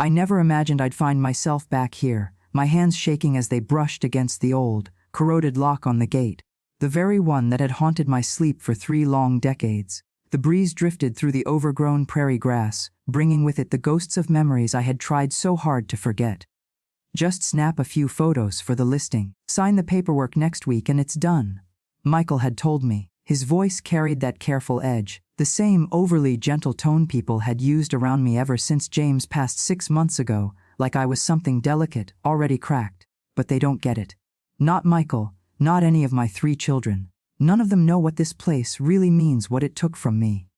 I never imagined I'd find myself back here, my hands shaking as they brushed against the old, corroded lock on the gate, the very one that had haunted my sleep for 3 long decades. The breeze drifted through the overgrown prairie grass, bringing with it the ghosts of memories I had tried so hard to forget. Just snap a few photos for the listing. Sign the paperwork next week and it's done, Michael had told me. His voice carried that careful edge, the same overly gentle tone people had used around me ever since James passed 6 months ago, like I was something delicate, already cracked. But they don't get it. Not Michael, not any of my 3 children. None of them know what this place really means, what it took from me.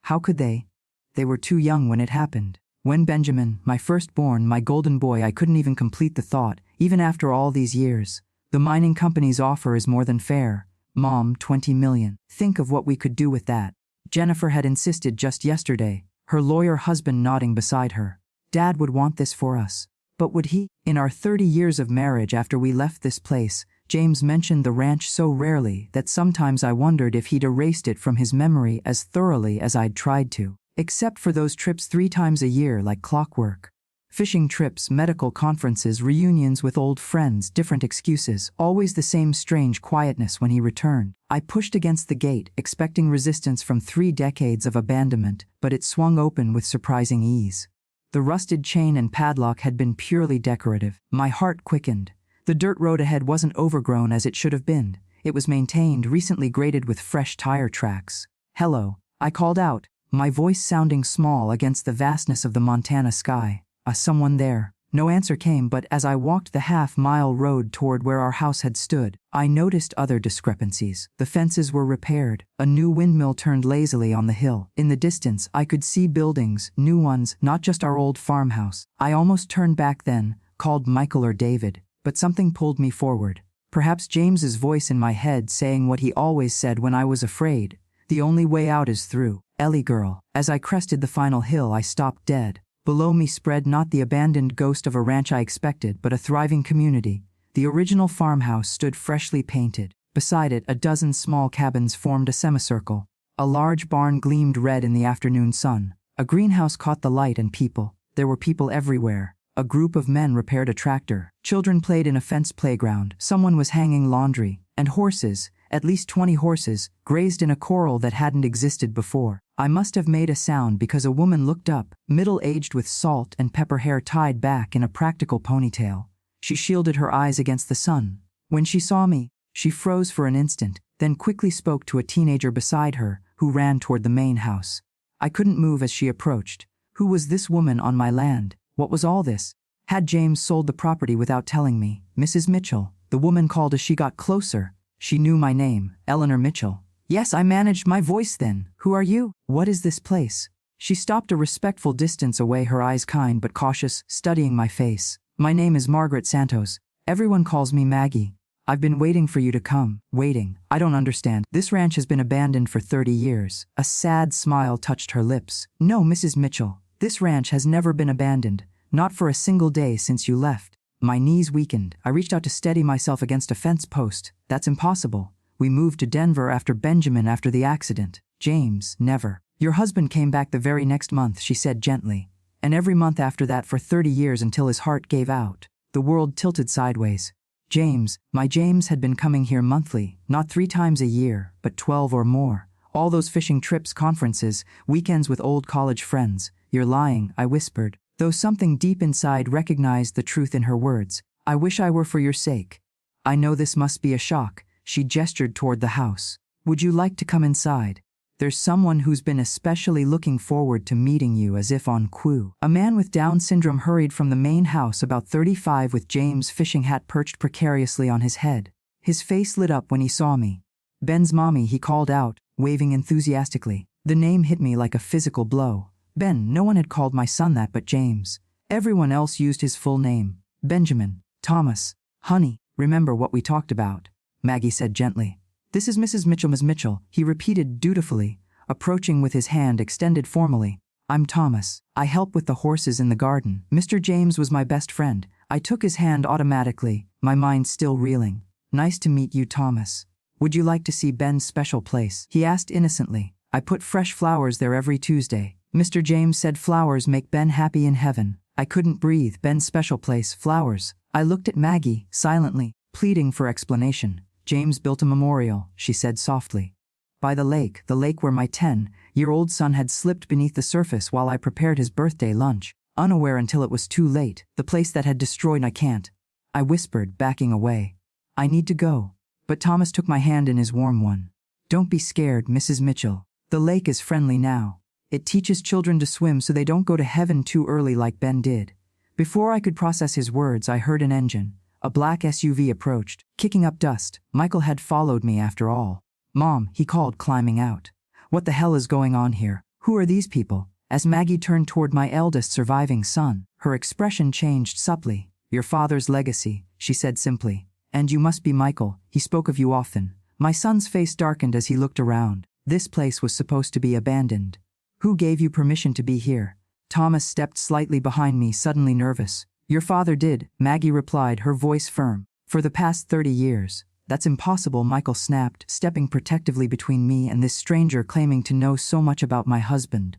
How could they? They were too young when it happened. When Benjamin, my firstborn, my golden boy, I couldn't even complete the thought, even after all these years. The mining company's offer is more than fair. Mom, 20 million. Think of what we could do with that. Jennifer had insisted just yesterday, her lawyer husband nodding beside her. Dad would want this for us. But would he? In our 30 years of marriage after we left this place, James mentioned the ranch so rarely that sometimes I wondered if he'd erased it from his memory as thoroughly as I'd tried to. Except for those trips 3 times a year like clockwork. Fishing trips, medical conferences, reunions with old friends, different excuses, always the same strange quietness when he returned. I pushed against the gate, expecting resistance from 3 decades of abandonment, but it swung open with surprising ease. The rusted chain and padlock had been purely decorative. My heart quickened. The dirt road ahead wasn't overgrown as it should have been. It was maintained, recently graded with fresh tire tracks. Hello, I called out, my voice sounding small against the vastness of the Montana sky. Someone there. No answer came, but as I walked the half-mile road toward where our house had stood, I noticed other discrepancies. The fences were repaired. A new windmill turned lazily on the hill. In the distance, I could see buildings, new ones, not just our old farmhouse. I almost turned back then, called Michael or David, but something pulled me forward. Perhaps James's voice in my head saying what he always said when I was afraid. The only way out is through. Ellie girl. As I crested the final hill, I stopped dead. Below me spread not the abandoned ghost of a ranch I expected, but a thriving community. The original farmhouse stood freshly painted. Beside it, a dozen small cabins formed a semicircle. A large barn gleamed red in the afternoon sun. A greenhouse caught the light and people. There were people everywhere. A group of men repaired a tractor. Children played in a fenced playground. Someone was hanging laundry. And horses, at least 20 horses, grazed in a corral that hadn't existed before. I must have made a sound because a woman looked up, middle-aged with salt and pepper hair tied back in a practical ponytail. She shielded her eyes against the sun. When she saw me, she froze for an instant, then quickly spoke to a teenager beside her, who ran toward the main house. I couldn't move as she approached. Who was this woman on my land? What was all this? Had James sold the property without telling me? Mrs. Mitchell, the woman called as she got closer. She knew my name, Eleanor Mitchell. Yes, I managed my voice then. Who are you? What is this place? She stopped a respectful distance away, her eyes kind but cautious, studying my face. My name is Margaret Santos. Everyone calls me Maggie. I've been waiting for you to come. Waiting. I don't understand. This ranch has been abandoned for 30 years. A sad smile touched her lips. No, Mrs. Mitchell. This ranch has never been abandoned. Not for a single day since you left. My knees weakened. I reached out to steady myself against a fence post. That's impossible. We moved to Denver after Benjamin after the accident. James, never. Your husband came back the very next month, she said gently. And every month after that for 30 years until his heart gave out. The world tilted sideways. James, my James had been coming here monthly, not 3 times a year, but 12 or more. All those fishing trips, conferences, weekends with old college friends. You're lying, I whispered, though something deep inside recognized the truth in her words. I wish I were for your sake. I know this must be a shock. She gestured toward the house. Would you like to come inside? There's someone who's been especially looking forward to meeting you, as if on cue. A man with Down syndrome hurried from the main house, about 35, with James' fishing hat perched precariously on his head. His face lit up when he saw me. Ben's mommy, he called out, waving enthusiastically. The name hit me like a physical blow. Ben, no one had called my son that but James. Everyone else used his full name. Benjamin, Thomas. Honey, remember what we talked about, Maggie said gently. This is Mrs. Mitchell, Ms. Mitchell, he repeated dutifully, approaching with his hand extended formally. I'm Thomas. I help with the horses in the garden. Mr. James was my best friend. I took his hand automatically, my mind still reeling. Nice to meet you, Thomas. Would you like to see Ben's special place? He asked innocently. I put fresh flowers there every Tuesday. Mr. James said flowers make Ben happy in heaven. I couldn't breathe. Ben's special place, flowers. I looked at Maggie, silently, pleading for explanation. James built a memorial, she said softly. By the lake where my 10-year-old son had slipped beneath the surface while I prepared his birthday lunch, unaware until it was too late. The place that had destroyed. I can't. I whispered, backing away. I need to go. But Thomas took my hand in his warm one. Don't be scared, Mrs. Mitchell. The lake is friendly now. It teaches children to swim so they don't go to heaven too early like Ben did. Before I could process his words, I heard an engine. A black SUV approached, kicking up dust. Michael had followed me after all. Mom, he called, climbing out. What the hell is going on here? Who are these people? As Maggie turned toward my eldest surviving son, her expression changed subtly. Your father's legacy, she said simply. And you must be Michael, he spoke of you often. My son's face darkened as he looked around. This place was supposed to be abandoned. Who gave you permission to be here? Thomas stepped slightly behind me, suddenly nervous. Your father did, Maggie replied, her voice firm. For the past 30 years. That's impossible, Michael snapped, stepping protectively between me and this stranger claiming to know so much about my husband.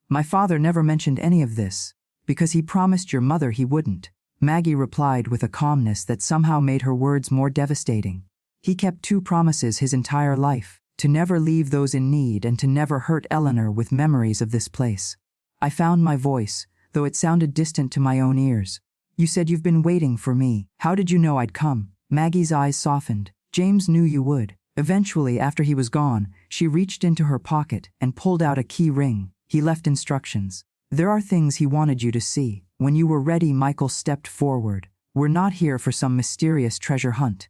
My father never mentioned any of this, because he promised your mother he wouldn't, Maggie replied with a calmness that somehow made her words more devastating. He kept 2 promises his entire life, to never leave those in need and to never hurt Eleanor with memories of this place. I found my voice, though it sounded distant to my own ears. You said you've been waiting for me. How did you know I'd come? Maggie's eyes softened. James knew you would. Eventually, after he was gone, she reached into her pocket and pulled out a key ring. He left instructions. There are things he wanted you to see. When you were ready, Michael stepped forward. We're not here for some mysterious treasure hunt.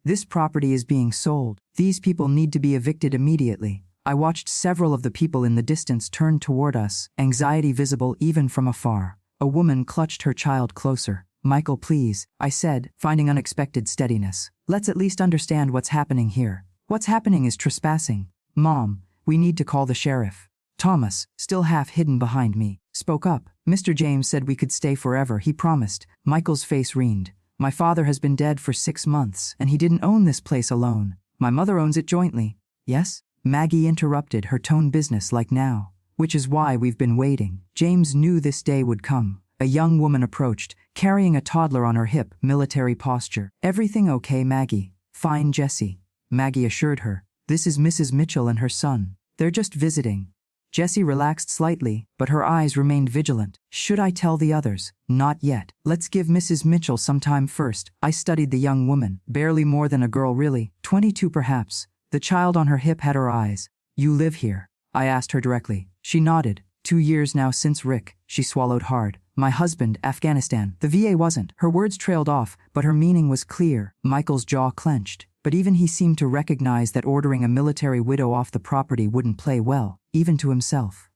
This property is being sold. These people need to be evicted immediately. I watched several of the people in the distance turn toward us, anxiety visible even from afar. A woman clutched her child closer. Michael, please, I said, finding unexpected steadiness. Let's at least understand what's happening here. What's happening is trespassing. Mom, we need to call the sheriff. Thomas, still half hidden behind me, spoke up. Mr. James said we could stay forever, he promised. Michael's face wrinkled. My father has been dead for 6 months, and he didn't own this place alone. My mother owns it jointly. Yes? Maggie interrupted, her tone business-like now. Which is why we've been waiting. James knew this day would come. A young woman approached, carrying a toddler on her hip, military posture. Everything okay, Maggie? Fine, Jessie. Maggie assured her. This is Mrs. Mitchell and her son. They're just visiting. Jessie relaxed slightly, but her eyes remained vigilant. Should I tell the others? Not yet. Let's give Mrs. Mitchell some time first. I studied the young woman. Barely more than a girl, really. 22 perhaps. The child on her hip had her eyes. You live here? I asked her directly. She nodded. 2 years now since Rick. She swallowed hard. My husband, Afghanistan. The VA wasn't. Her words trailed off, but her meaning was clear. Michael's jaw clenched. But even he seemed to recognize that ordering a military widow off the property wouldn't play well, even to himself.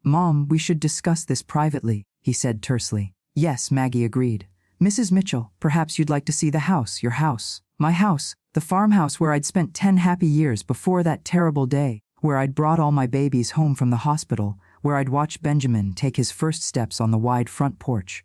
Mom, we should discuss this privately, he said tersely. Yes, Maggie agreed. Mrs. Mitchell, perhaps you'd like to see the house, your house. My house, the farmhouse where I'd spent 10 happy years before that terrible day, where I'd brought all my babies home from the hospital, where I'd watched Benjamin take his first steps on the wide front porch.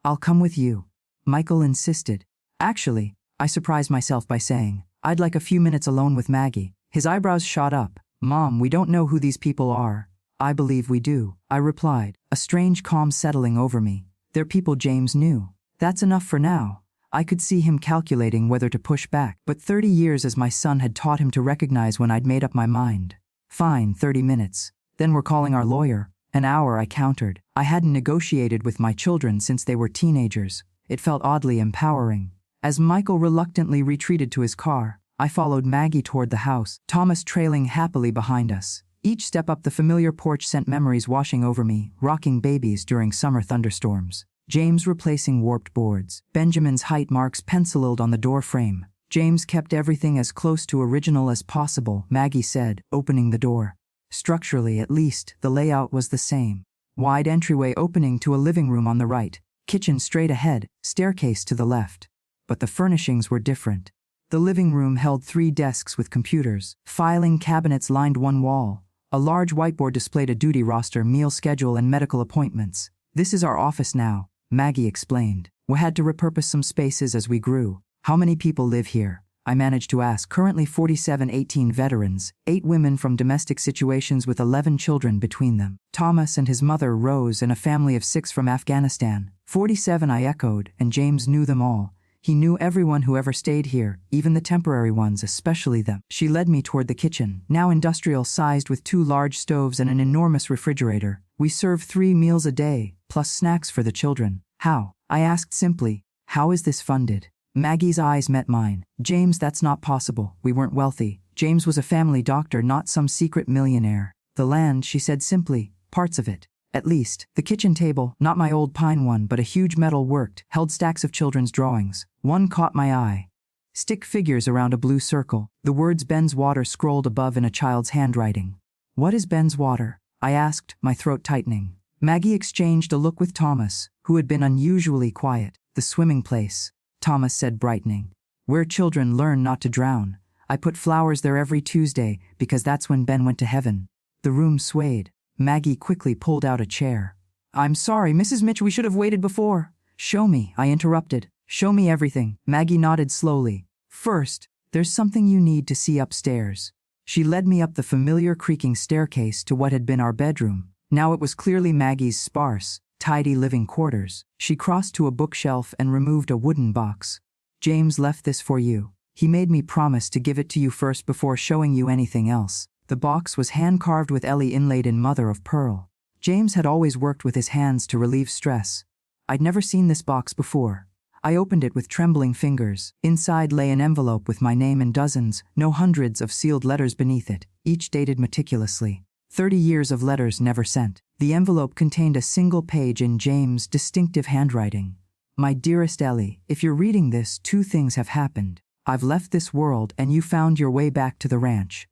I'll come with you, Michael insisted. Actually, I surprised myself by saying, I'd like a few minutes alone with Maggie. His eyebrows shot up. Mom, we don't know who these people are. I believe we do, I replied, a strange calm settling over me. They're people James knew. That's enough for now. I could see him calculating whether to push back, but 30 years as my son had taught him to recognize when I'd made up my mind. Fine, 30 minutes. Then we're calling our lawyer. An hour, I countered. I hadn't negotiated with my children since they were teenagers. It felt oddly empowering. As Michael reluctantly retreated to his car, I followed Maggie toward the house, Thomas trailing happily behind us. Each step up the familiar porch sent memories washing over me, rocking babies during summer thunderstorms. James replacing warped boards. Benjamin's height marks penciled on the door frame. James kept everything as close to original as possible, Maggie said, opening the door. Structurally, at least, the layout was the same. Wide entryway opening to a living room on the right, kitchen straight ahead, staircase to the left. But the furnishings were different. The living room held 3 desks with computers. Filing cabinets lined one wall. A large whiteboard displayed a duty roster, meal schedule, and medical appointments. This is our office now, Maggie explained. We had to repurpose some spaces as we grew. How many people live here? I managed to ask. Currently 47, 18 veterans, 8 women from domestic situations with 11 children between them. Thomas and his mother, Rose, and a family of 6 from Afghanistan. 47, I echoed, and James knew them all. He knew everyone who ever stayed here, even the temporary ones, especially them. She led me toward the kitchen, now industrial-sized with 2 large stoves and an enormous refrigerator. We serve 3 meals a day, plus snacks for the children. How? I asked simply. How is this funded? Maggie's eyes met mine. James, that's not possible. We weren't wealthy. James was a family doctor, not some secret millionaire. The land, she said simply, parts of it. At least, the kitchen table, not my old pine one but a huge metal worked, held stacks of children's drawings. One caught my eye. Stick figures around a blue circle, the words Ben's Water scrolled above in a child's handwriting. What is Ben's Water? I asked, my throat tightening. Maggie exchanged a look with Thomas, who had been unusually quiet. The swimming place, Thomas said, brightening. Where children learn not to drown. I put flowers there every Tuesday because that's when Ben went to heaven. The room swayed. Maggie quickly pulled out a chair. I'm sorry, Mrs. Mitch, we should have waited before. Show me, I interrupted. Show me everything. Maggie nodded slowly. First, there's something you need to see upstairs. She led me up the familiar creaking staircase to what had been our bedroom. Now it was clearly Maggie's sparse, tidy living quarters. She crossed to a bookshelf and removed a wooden box. James left this for you. He made me promise to give it to you first before showing you anything else. The box was hand-carved with Ellie inlaid in mother of pearl. James had always worked with his hands to relieve stress. I'd never seen this box before. I opened it with trembling fingers. Inside lay an envelope with my name and dozens, no hundreds of sealed letters beneath it, each dated meticulously. 30 years of letters never sent. The envelope contained a single page in James' distinctive handwriting. My dearest Ellie, if you're reading this, 2 things have happened. I've left this world and you found your way back to the ranch.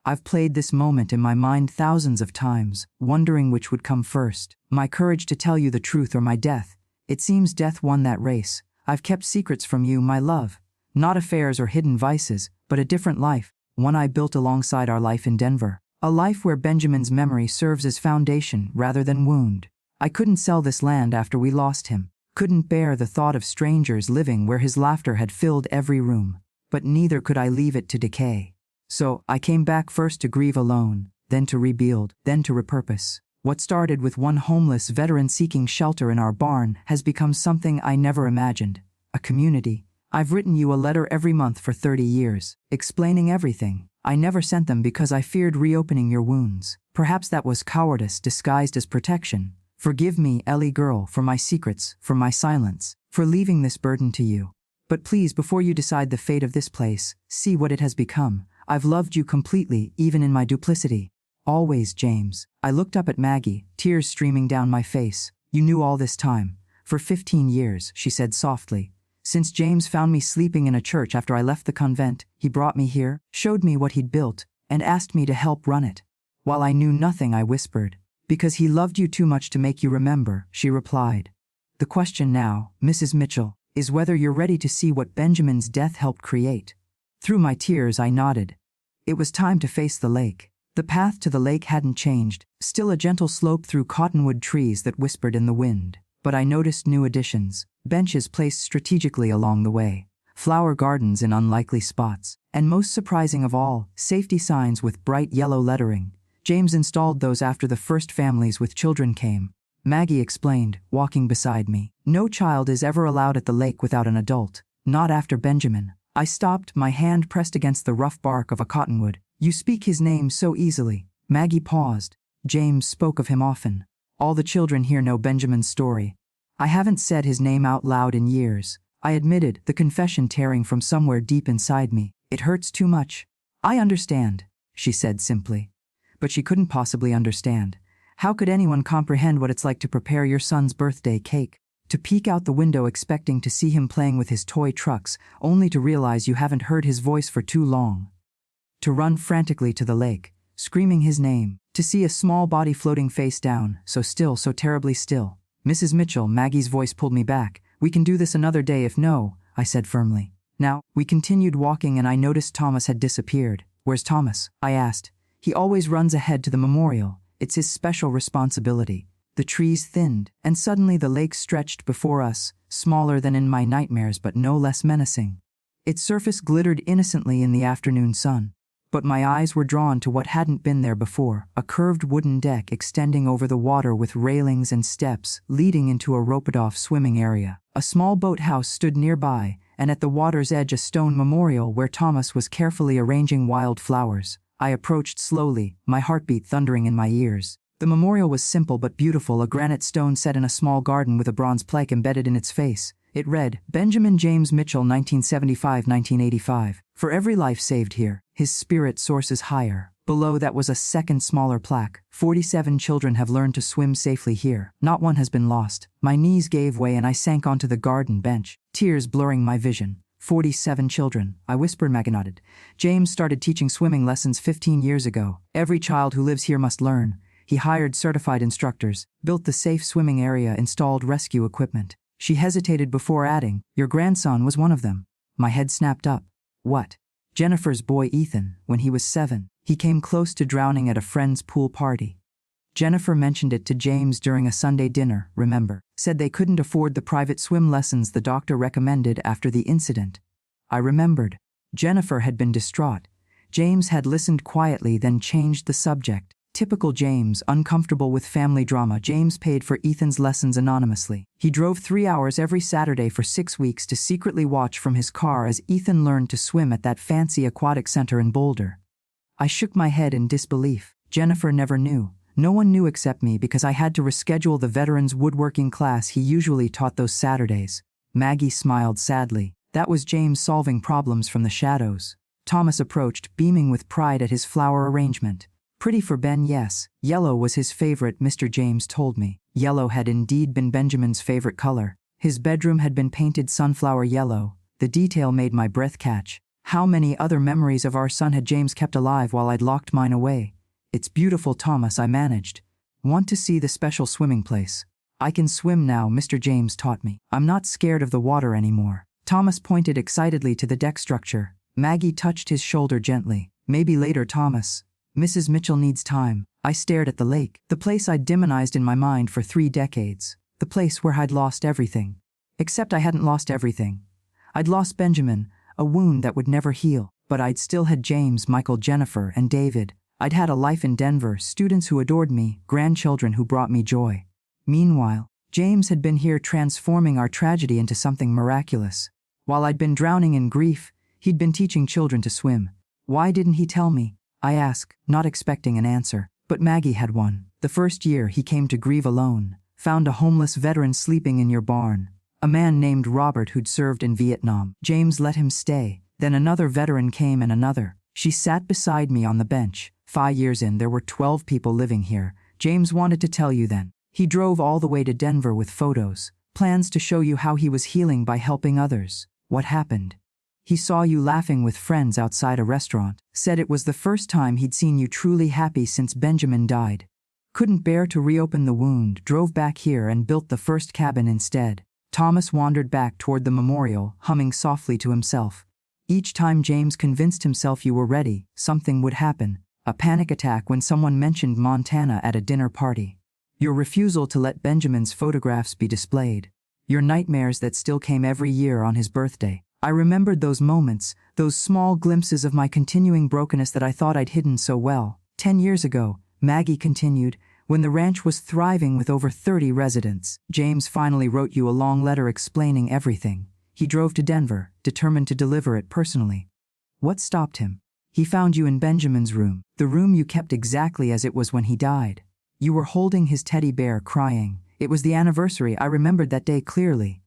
I've played this moment in my mind thousands of times, wondering which would come first. My courage to tell you the truth or my death. It seems death won that race. I've kept secrets from you, my love. Not affairs or hidden vices, but a different life, one I built alongside our life in Denver. A life where Benjamin's memory serves as foundation rather than wound. I couldn't sell this land after we lost him. Couldn't bear the thought of strangers living where his laughter had filled every room. But neither could I leave it to decay. So, I came back first to grieve alone, then to rebuild, then to repurpose. What started with one homeless veteran seeking shelter in our barn has become something I never imagined. A community. I've written you a letter every month for 30 years, explaining everything. I never sent them because I feared reopening your wounds. Perhaps that was cowardice disguised as protection. Forgive me, Ellie girl, for my secrets, for my silence, for leaving this burden to you. But please, before you decide the fate of this place, see what it has become. I've loved you completely, even in my duplicity. Always, James. I looked up at Maggie, tears streaming down my face. You knew all this time. For 15 years, she said softly. Since James found me sleeping in a church after I left the convent, he brought me here, showed me what he'd built, and asked me to help run it. While I knew nothing, I whispered. Because he loved you too much to make you remember, she replied. The question now, Mrs. Mitchell, is whether you're ready to see what Benjamin's death helped create. Through my tears, I nodded. It was time to face the lake. The path to the lake hadn't changed, still a gentle slope through cottonwood trees that whispered in the wind. But I noticed new additions, benches placed strategically along the way, flower gardens in unlikely spots, and most surprising of all, safety signs with bright yellow lettering. James installed those after the first families with children came. Maggie explained, walking beside me. No child is ever allowed at the lake without an adult. Not after Benjamin. I stopped, my hand pressed against the rough bark of a cottonwood. You speak his name so easily. Maggie paused. James spoke of him often. All the children here know Benjamin's story. I haven't said his name out loud in years. I admitted, the confession tearing from somewhere deep inside me. It hurts too much. I understand, she said simply. But she couldn't possibly understand. How could anyone comprehend what it's like to prepare your son's birthday cake? To peek out the window expecting to see him playing with his toy trucks, only to realize you haven't heard his voice for too long. To run frantically to the lake, screaming his name. To see a small body floating face down, so still, so terribly still. Mrs. Mitchell, Maggie's voice pulled me back. We can do this another day if no, I said firmly. Now, we continued walking and I noticed Thomas had disappeared. Where's Thomas? I asked. He always runs ahead to the memorial. It's his special responsibility. The trees thinned, and suddenly the lake stretched before us, smaller than in my nightmares but no less menacing. Its surface glittered innocently in the afternoon sun. But my eyes were drawn to what hadn't been there before, a curved wooden deck extending over the water with railings and steps leading into a roped-off swimming area. A small boathouse stood nearby, and at the water's edge a stone memorial where Thomas was carefully arranging wild flowers. I approached slowly, my heartbeat thundering in my ears. The memorial was simple but beautiful, a granite stone set in a small garden with a bronze plaque embedded in its face. It read, Benjamin James Mitchell 1975-1985. For every life saved here, his spirit sources higher. Below that was a second smaller plaque. 47 children have learned to swim safely here. Not one has been lost. My knees gave way and I sank onto the garden bench, tears blurring my vision. 47 children, I whispered. Maggie nodded. James started teaching swimming lessons 15 years ago. Every child who lives here must learn. He hired certified instructors, built the safe swimming area, installed rescue equipment. She hesitated before adding, your grandson was one of them. My head snapped up. What? Jennifer's boy Ethan, when he was 7, he came close to drowning at a friend's pool party. Jennifer mentioned it to James during a Sunday dinner, remember? Said they couldn't afford the private swim lessons the doctor recommended after the incident. I remembered. Jennifer had been distraught. James had listened quietly, then changed the subject. Typical James, uncomfortable with family drama. James paid for Ethan's lessons anonymously. He drove 3 hours every Saturday for 6 weeks to secretly watch from his car as Ethan learned to swim at that fancy aquatic center in Boulder. I shook my head in disbelief. Jennifer never knew. No one knew except me because I had to reschedule the veterans woodworking class he usually taught those Saturdays. Maggie smiled sadly. That was James solving problems from the shadows. Thomas approached, beaming with pride at his flower arrangement. Pretty for Ben, yes. Yellow was his favorite, Mr. James told me. Yellow had indeed been Benjamin's favorite color. His bedroom had been painted sunflower yellow. The detail made my breath catch. How many other memories of our son had James kept alive while I'd locked mine away? It's beautiful, Thomas, I managed. Want to see the special swimming place? I can swim now, Mr. James taught me. I'm not scared of the water anymore. Thomas pointed excitedly to the deck structure. Maggie touched his shoulder gently. Maybe later, Thomas. Mrs. Mitchell needs time. I stared at the lake, the place I'd demonized in my mind for 3 decades. The place where I'd lost everything. Except I hadn't lost everything. I'd lost Benjamin, a wound that would never heal. But I'd still had James, Michael, Jennifer, and David. I'd had a life in Denver, students who adored me, grandchildren who brought me joy. Meanwhile, James had been here transforming our tragedy into something miraculous. While I'd been drowning in grief, he'd been teaching children to swim. Why didn't he tell me? I asked, not expecting an answer. But Maggie had one. The first year he came to grieve alone, found a homeless veteran sleeping in your barn. A man named Robert who'd served in Vietnam. James let him stay. Then another veteran came and another. She sat beside me on the bench. 5 years in, there were 12 people living here. James wanted to tell you then. He drove all the way to Denver with photos, plans to show you how he was healing by helping others. What happened? He saw you laughing with friends outside a restaurant, said it was the first time he'd seen you truly happy since Benjamin died. Couldn't bear to reopen the wound, drove back here and built the first cabin instead. Thomas wandered back toward the memorial, humming softly to himself. Each time James convinced himself you were ready, something would happen. A panic attack when someone mentioned Montana at a dinner party. Your refusal to let Benjamin's photographs be displayed. Your nightmares that still came every year on his birthday. I remembered those moments, those small glimpses of my continuing brokenness that I thought I'd hidden so well. 10 years ago, Maggie continued, when the ranch was thriving with over 30 residents, James finally wrote you a long letter explaining everything. He drove to Denver, determined to deliver it personally. What stopped him? He found you in Benjamin's room, the room you kept exactly as it was when he died. You were holding his teddy bear, crying. It was the anniversary. I remembered that day clearly.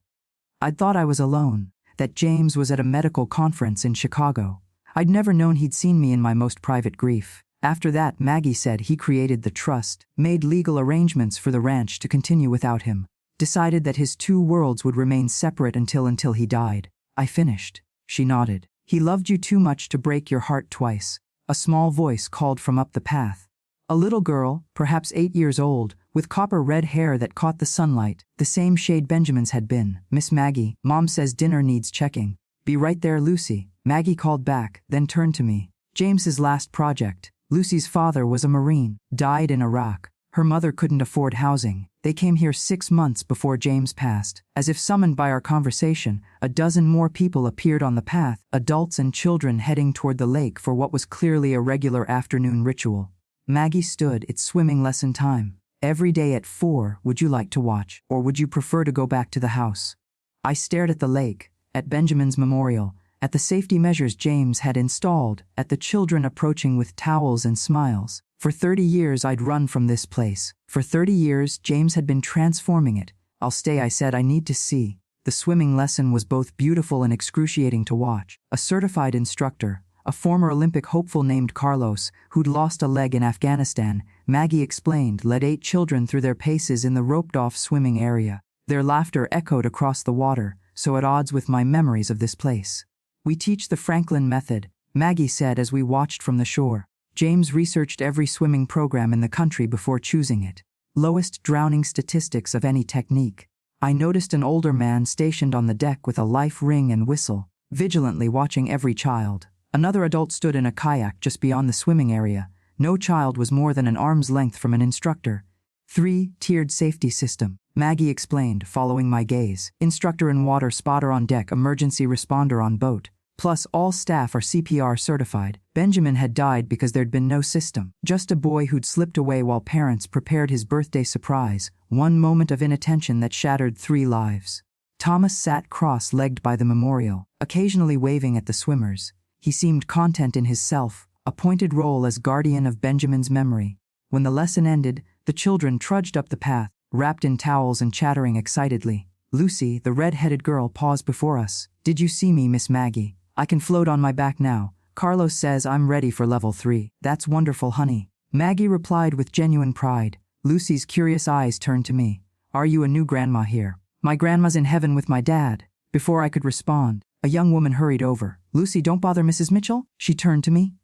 I'd thought I was alone, that James was at a medical conference in Chicago. I'd never known he'd seen me in my most private grief. After that, Maggie said he created the trust, made legal arrangements for the ranch to continue without him, decided that his 2 worlds would remain separate until he died. I finished. She nodded. He loved you too much to break your heart twice. A small voice called from up the path. A little girl, perhaps 8 years old, with copper-red hair that caught the sunlight, the same shade Benjamin's had been. Miss Maggie, Mom says dinner needs checking. Be right there, Lucy. Maggie called back, then turned to me. James's last project. Lucy's father was a Marine, died in Iraq. Her mother couldn't afford housing. They came here 6 months before James passed. As if summoned by our conversation, a dozen more people appeared on the path, adults and children heading toward the lake for what was clearly a regular afternoon ritual. Maggie stood. It's swimming lesson time. Every day at 4, would you like to watch, or would you prefer to go back to the house? I stared at the lake, at Benjamin's memorial, at the safety measures James had installed, at the children approaching with towels and smiles. For 30 years I'd run from this place. For 30 years James had been transforming it. I'll stay, I said. I need to see. The swimming lesson was both beautiful and excruciating to watch. A certified instructor, a former Olympic hopeful named Carlos, who'd lost a leg in Afghanistan, Maggie explained, led 8 children through their paces in the roped-off swimming area. Their laughter echoed across the water, so at odds with my memories of this place. We teach the Franklin method, Maggie said as we watched from the shore. James researched every swimming program in the country before choosing it. Lowest drowning statistics of any technique. I noticed an older man stationed on the deck with a life ring and whistle, vigilantly watching every child. Another adult stood in a kayak just beyond the swimming area. No child was more than an arm's length from an instructor. 3-tiered safety system, Maggie explained, following my gaze. Instructor in water, spotter on deck, emergency responder on boat. Plus, all staff are CPR certified. Benjamin had died because there'd been no system. Just a boy who'd slipped away while parents prepared his birthday surprise. One moment of inattention that shattered 3 lives. Thomas sat cross-legged by the memorial, occasionally waving at the swimmers. He seemed content in his self-appointed role as guardian of Benjamin's memory. When the lesson ended, the children trudged up the path, wrapped in towels and chattering excitedly. Lucy, the red-headed girl, paused before us. Did you see me, Miss Maggie? I can float on my back now. Carlos says I'm ready for level 3. That's wonderful, honey. Maggie replied with genuine pride. Lucy's curious eyes turned to me. Are you a new grandma here? My grandma's in heaven with my dad. Before I could respond, a young woman hurried over. Lucy, don't bother Mrs. Mitchell. She turned to me.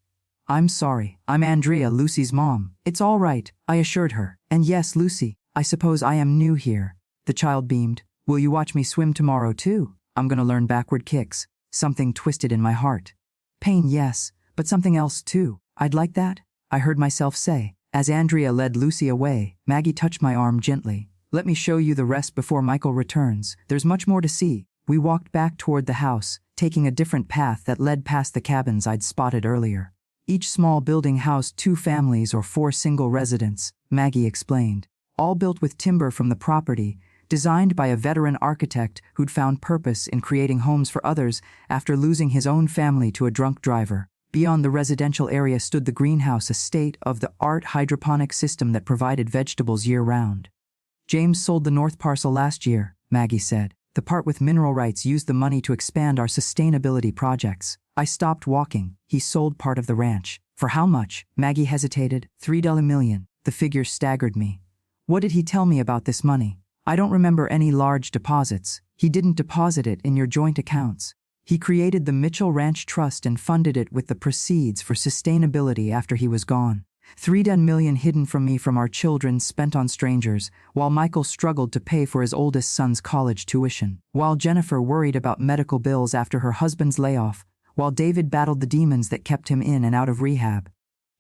I'm sorry. I'm Andrea, Lucy's mom. It's all right, I assured her. And yes, Lucy, I suppose I am new here. The child beamed. Will you watch me swim tomorrow too? I'm gonna learn backward kicks. Something twisted in my heart. Pain, yes, but something else too. I'd like that, I heard myself say. As Andrea led Lucy away, Maggie touched my arm gently. Let me show you the rest before Michael returns. There's much more to see. We walked back toward the house, taking a different path that led past the cabins I'd spotted earlier. Each small building housed 2 families or 4 single residents, Maggie explained. All built with timber from the property, designed by a veteran architect who'd found purpose in creating homes for others after losing his own family to a drunk driver. Beyond the residential area stood the greenhouse, a state-of-the-art hydroponic system that provided vegetables year-round. James sold the north parcel last year, Maggie said. The part with mineral rights used the money to expand our sustainability projects. I stopped walking. He sold part of the ranch. For how much? Maggie hesitated. $3 million. The figure staggered me. What did he tell me about this money? I don't remember any large deposits. He didn't deposit it in your joint accounts. He created the Mitchell Ranch Trust and funded it with the proceeds for sustainability after he was gone. $3 million hidden from me from our children spent on strangers, while Michael struggled to pay for his oldest son's college tuition, while Jennifer worried about medical bills after her husband's layoff, while David battled the demons that kept him in and out of rehab.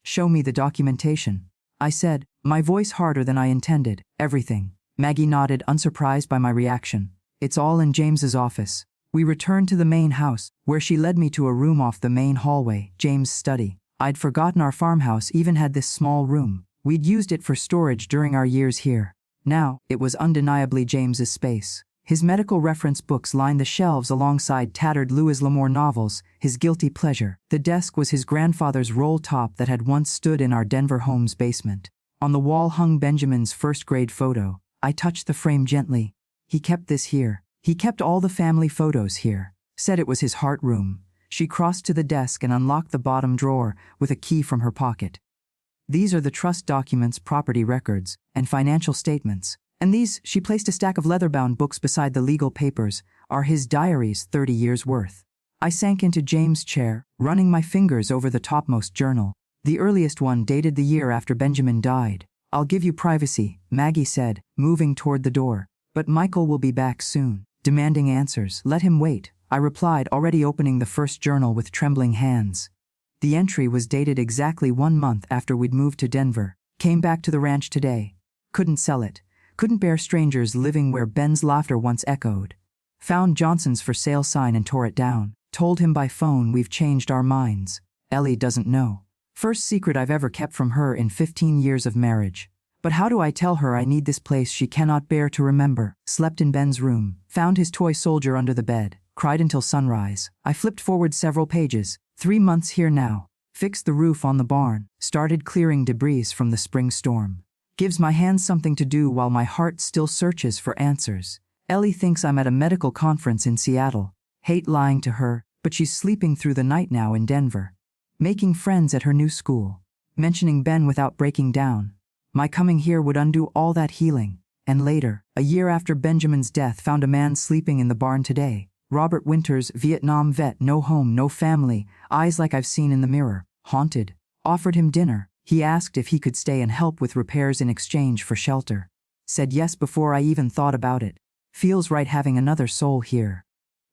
Show me the documentation, I said, my voice harder than I intended. Everything. Maggie nodded, unsurprised by my reaction. It's all in James's office. We returned to the main house, where she led me to a room off the main hallway, James' study. I'd forgotten our farmhouse even had this small room. We'd used it for storage during our years here. Now, it was undeniably James's space. His medical reference books lined the shelves alongside tattered Louis L'Amour novels, his guilty pleasure. The desk was his grandfather's roll top that had once stood in our Denver home's basement. On the wall hung Benjamin's first-grade photo. I touched the frame gently. He kept this here. He kept all the family photos here. Said it was his heart room. She crossed to the desk and unlocked the bottom drawer with a key from her pocket. These are the trust documents, property records, and financial statements. And these, she placed a stack of leather-bound books beside the legal papers, are his diaries, 30 years worth. I sank into James' chair, running my fingers over the topmost journal. The earliest one dated the year after Benjamin died. I'll give you privacy, Maggie said, moving toward the door. But Michael will be back soon, demanding answers. Let him wait, I replied, already opening the first journal with trembling hands. The entry was dated exactly 1 month after we'd moved to Denver. Came back to the ranch today. Couldn't sell it. Couldn't bear strangers living where Ben's laughter once echoed. Found Johnson's for sale sign and tore it down. Told him by phone we've changed our minds. Ellie doesn't know. First secret I've ever kept from her in 15 years of marriage. But how do I tell her I need this place she cannot bear to remember? Slept in Ben's room. Found his toy soldier under the bed. Cried until sunrise. I flipped forward several pages. 3 months here now. Fixed the roof on the barn. Started clearing debris from the spring storm. Gives my hands something to do while my heart still searches for answers. Ellie thinks I'm at a medical conference in Seattle. Hate lying to her, but she's sleeping through the night now in Denver. Making friends at her new school. Mentioning Ben without breaking down. My coming here would undo all that healing. And later, a year after Benjamin's death, found a man sleeping in the barn today. Robert Winters, Vietnam vet, no home, no family, eyes like I've seen in the mirror, haunted. Offered him dinner. He asked if he could stay and help with repairs in exchange for shelter. Said yes before I even thought about it. Feels right having another soul here.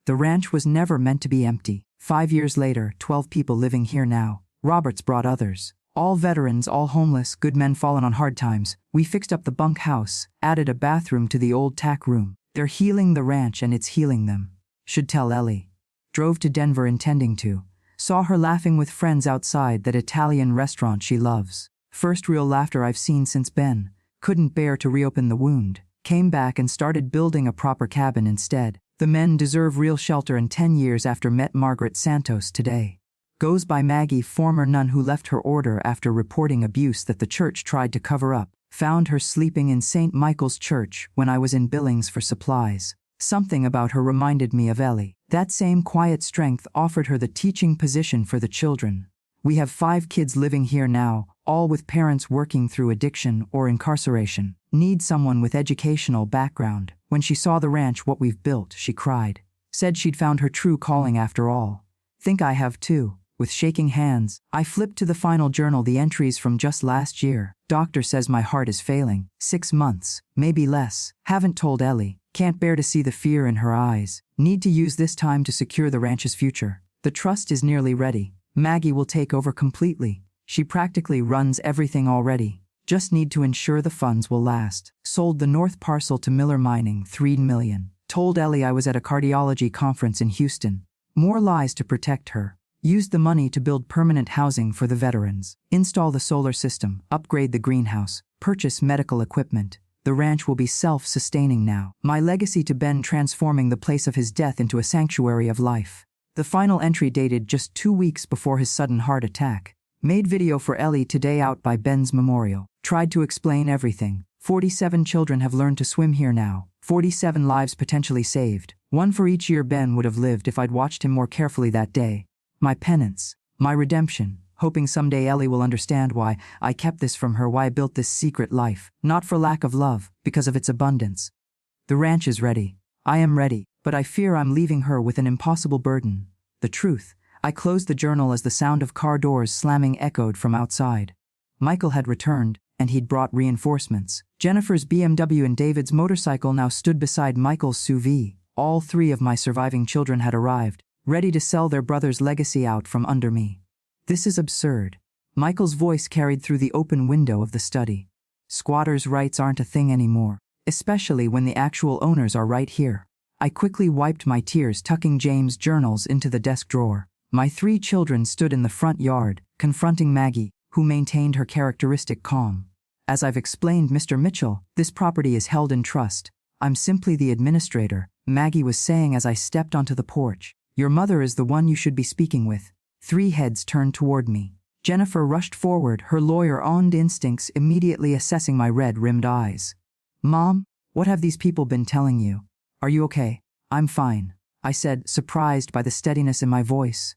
The ranch was never meant to be empty. 5 years later, 12 people living here now. Robert's brought others. All veterans, all homeless, good men fallen on hard times. We fixed up the bunk house, added a bathroom to the old tack room. They're healing the ranch and it's healing them. Should tell Ellie. Drove to Denver intending to. Saw her laughing with friends outside that Italian restaurant she loves. First real laughter I've seen since Ben. Couldn't bear to reopen the wound. Came back and started building a proper cabin instead. The men deserve real shelter, and 10 years after met Margaret Santos today. Goes by Maggie, former nun who left her order after reporting abuse that the church tried to cover up. Found her sleeping in St. Michael's Church when I was in Billings for supplies. Something about her reminded me of Ellie. That same quiet strength offered her the teaching position for the children. We have 5 kids living here now, all with parents working through addiction or incarceration. Need someone with educational background. When she saw the ranch, what we've built, she cried. Said she'd found her true calling after all. Think I have too. With shaking hands, I flipped to the final journal, the entries from just last year. Doctor says my heart is failing. 6 months, maybe less. Haven't told Ellie. Can't bear to see the fear in her eyes. Need to use this time to secure the ranch's future. The trust is nearly ready. Maggie will take over completely. She practically runs everything already. Just need to ensure the funds will last. Sold the north parcel to Miller Mining, $3 million. Told Ellie I was at a cardiology conference in Houston. More lies to protect her. Used the money to build permanent housing for the veterans. Install the solar system. Upgrade the greenhouse. Purchase medical equipment. The ranch will be self-sustaining now. My legacy to Ben, transforming the place of his death into a sanctuary of life. The final entry dated just 2 weeks before his sudden heart attack. Made video for Ellie today out by Ben's memorial. Tried to explain everything. 47 children have learned to swim here now. 47 lives potentially saved. 1 for each year Ben would have lived if I'd watched him more carefully that day. My penance. My redemption. Hoping someday Ellie will understand why I kept this from her, why I built this secret life. Not for lack of love, because of its abundance. The ranch is ready. I am ready, but I fear I'm leaving her with an impossible burden. The truth. I closed the journal as the sound of car doors slamming echoed from outside. Michael had returned, and he'd brought reinforcements. Jennifer's BMW and David's motorcycle now stood beside Michael's SUV. All 3 of my surviving children had arrived, ready to sell their brother's legacy out from under me. This is absurd. Michael's voice carried through the open window of the study. Squatters' rights aren't a thing anymore, especially when the actual owners are right here. I quickly wiped my tears, tucking James' journals into the desk drawer. My 3 children stood in the front yard, confronting Maggie, who maintained her characteristic calm. As I've explained, Mr. Mitchell, this property is held in trust. I'm simply the administrator, Maggie was saying as I stepped onto the porch. Your mother is the one you should be speaking with. 3 heads turned toward me. Jennifer rushed forward, her lawyer-owned instincts immediately assessing my red-rimmed eyes. Mom, what have these people been telling you? Are you okay? I'm fine, I said, surprised by the steadiness in my voice.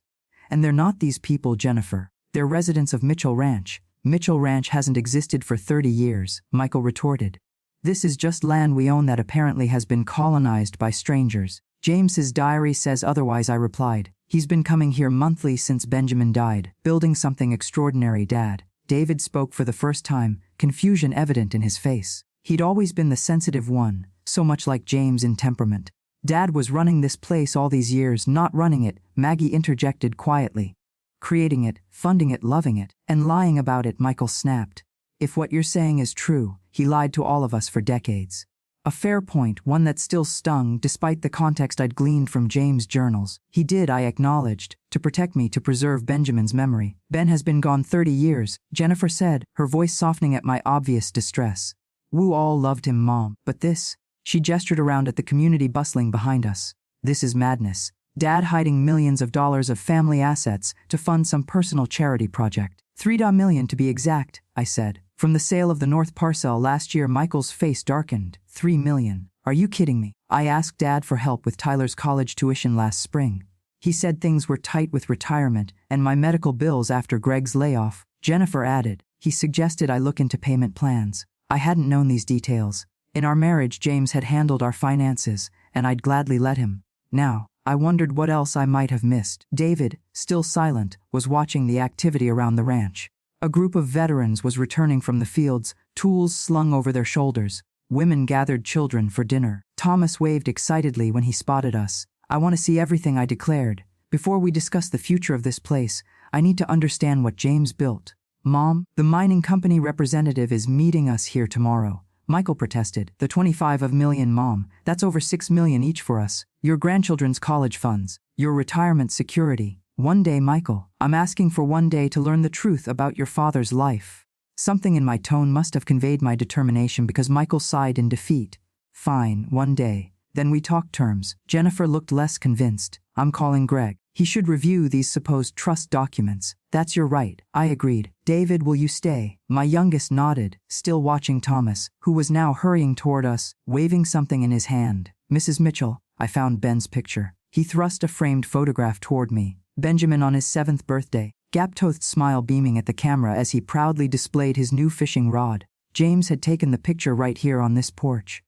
And they're not these people, Jennifer. They're residents of Mitchell Ranch. Mitchell Ranch hasn't existed for 30 years, Michael retorted. This is just land we own that apparently has been colonized by strangers. James's diary says otherwise, I replied. He's been coming here monthly since Benjamin died, building something extraordinary, Dad. David spoke for the first time, confusion evident in his face. He'd always been the sensitive one, so much like James in temperament. Dad was running this place all these years, not running it, Maggie interjected quietly. Creating it, funding it, loving it, and lying about it, Michael snapped. If what you're saying is true, he lied to all of us for decades. A fair point, one that still stung despite the context I'd gleaned from James' journals. He did, I acknowledged, to protect me, to preserve Benjamin's memory. Ben has been gone 30 years, Jennifer said, her voice softening at my obvious distress. We all loved him, Mom, but this, she gestured around at the community bustling behind us. This is madness. Dad hiding millions of dollars of family assets to fund some personal charity project. $3 million to be exact, I said. From the sale of the North Parcel last year. Michael's face darkened. $3 million. Are you kidding me? I asked Dad for help with Tyler's college tuition last spring. He said things were tight with retirement and my medical bills after Greg's layoff. Jennifer added. He suggested I look into payment plans. I hadn't known these details. In our marriage, James had handled our finances, and I'd gladly let him. Now, I wondered what else I might have missed. David, still silent, was watching the activity around the ranch. A group of veterans was returning from the fields, tools slung over their shoulders. Women gathered children for dinner. Thomas waved excitedly when he spotted us. I want to see everything, I declared. Before we discuss the future of this place, I need to understand what James built. Mom, the mining company representative is meeting us here tomorrow. Michael protested. The 25 million, Mom. That's over $6 million each for us. Your grandchildren's college funds. Your retirement security. One day, Michael. I'm asking for one day to learn the truth about your father's life. Something in my tone must have conveyed my determination because Michael sighed in defeat. Fine, one day. Then we talked terms. Jennifer looked less convinced. I'm calling Greg. He should review these supposed trust documents. That's your right, I agreed. David, will you stay? My youngest nodded, still watching Thomas, who was now hurrying toward us, waving something in his hand. Mrs. Mitchell, I found Ben's picture. He thrust a framed photograph toward me. Benjamin on his 7th birthday. Gaptoothed smile beaming at the camera as he proudly displayed his new fishing rod. James had taken the picture right here on this porch.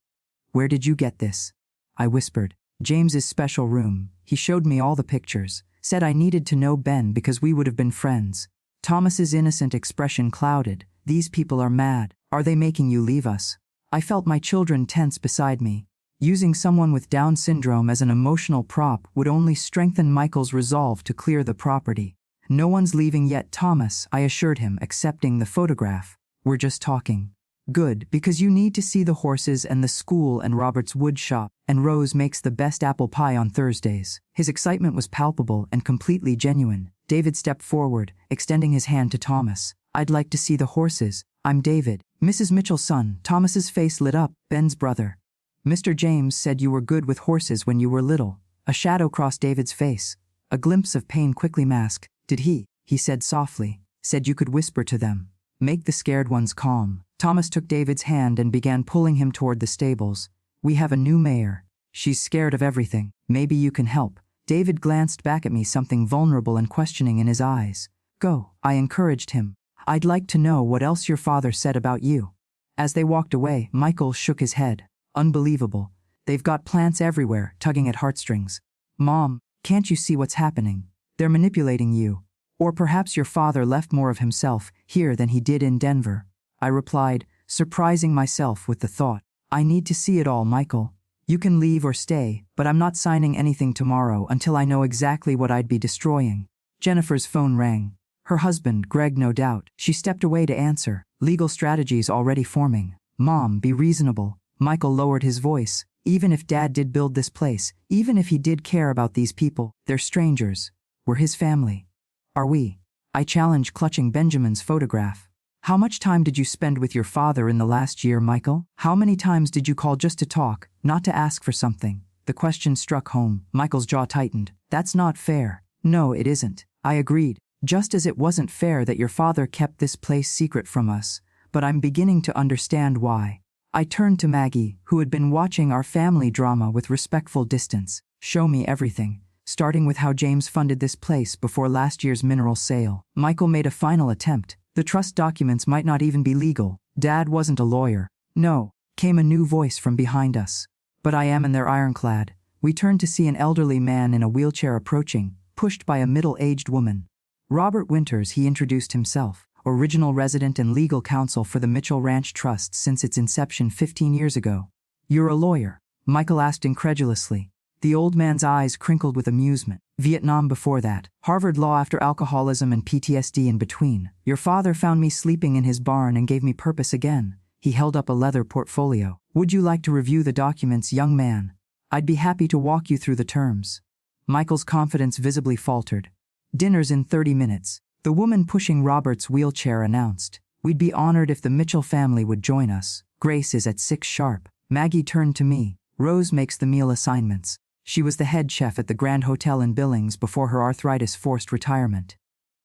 Where did you get this? I whispered. James's special room. He showed me all the pictures. Said I needed to know Ben because we would have been friends. Thomas's innocent expression clouded. These people are mad. Are they making you leave us? I felt my children tense beside me. Using someone with Down syndrome as an emotional prop would only strengthen Michael's resolve to clear the property. No one's leaving yet, Thomas, I assured him, accepting the photograph. We're just talking. Good, because you need to see the horses and the school and Robert's wood shop, and Rose makes the best apple pie on Thursdays. His excitement was palpable and completely genuine. David stepped forward, extending his hand to Thomas. I'd like to see the horses. I'm David, Mrs. Mitchell's son. Thomas's face lit up. Ben's brother. Mr. James said you were good with horses when you were little. A shadow crossed David's face. A glimpse of pain quickly masked. Did he said softly. Said you could whisper to them. Make the scared ones calm. Thomas took David's hand and began pulling him toward the stables. We have a new mayor. She's scared of everything. Maybe you can help. David glanced back at me, something vulnerable and questioning in his eyes. Go, I encouraged him. I'd like to know what else your father said about you. As they walked away, Michael shook his head. Unbelievable. They've got plants everywhere, tugging at heartstrings. Mom, can't you see what's happening? They're manipulating you. Or perhaps your father left more of himself here than he did in Denver. I replied, surprising myself with the thought. I need to see it all, Michael. You can leave or stay, but I'm not signing anything tomorrow until I know exactly what I'd be destroying. Jennifer's phone rang. Her husband, Greg, no doubt. She stepped away to answer. Legal strategies already forming. Mom, be reasonable. Michael lowered his voice. Even if Dad did build this place, even if he did care about these people, they're strangers. We're his family. Are we? I challenged, clutching Benjamin's photograph. How much time did you spend with your father in the last year, Michael? How many times did you call just to talk, not to ask for something? The question struck home. Michael's jaw tightened. That's not fair. No, it isn't. I agreed. Just as it wasn't fair that your father kept this place secret from us. But I'm beginning to understand why. I turned to Maggie, who had been watching our family drama with respectful distance. Show me everything, starting with how James funded this place before last year's mineral sale. Michael made a final attempt. The trust documents might not even be legal. Dad wasn't a lawyer. No, came a new voice from behind us. But I am, and they're ironclad. We turned to see an elderly man in a wheelchair approaching, pushed by a middle-aged woman. Robert Winters, he introduced himself. Original resident and legal counsel for the Mitchell Ranch Trust since its inception 15 years ago. You're a lawyer? Michael asked incredulously. The old man's eyes crinkled with amusement. Vietnam before that. Harvard Law after alcoholism and PTSD in between. Your father found me sleeping in his barn and gave me purpose again. He held up a leather portfolio. Would you like to review the documents, young man? I'd be happy to walk you through the terms. Michael's confidence visibly faltered. Dinner's in 30 minutes. The woman pushing Robert's wheelchair announced. We'd be honored if the Mitchell family would join us. Grace is at 6 sharp. Maggie turned to me. Rose makes the meal assignments. She was the head chef at the Grand Hotel in Billings before her arthritis forced retirement.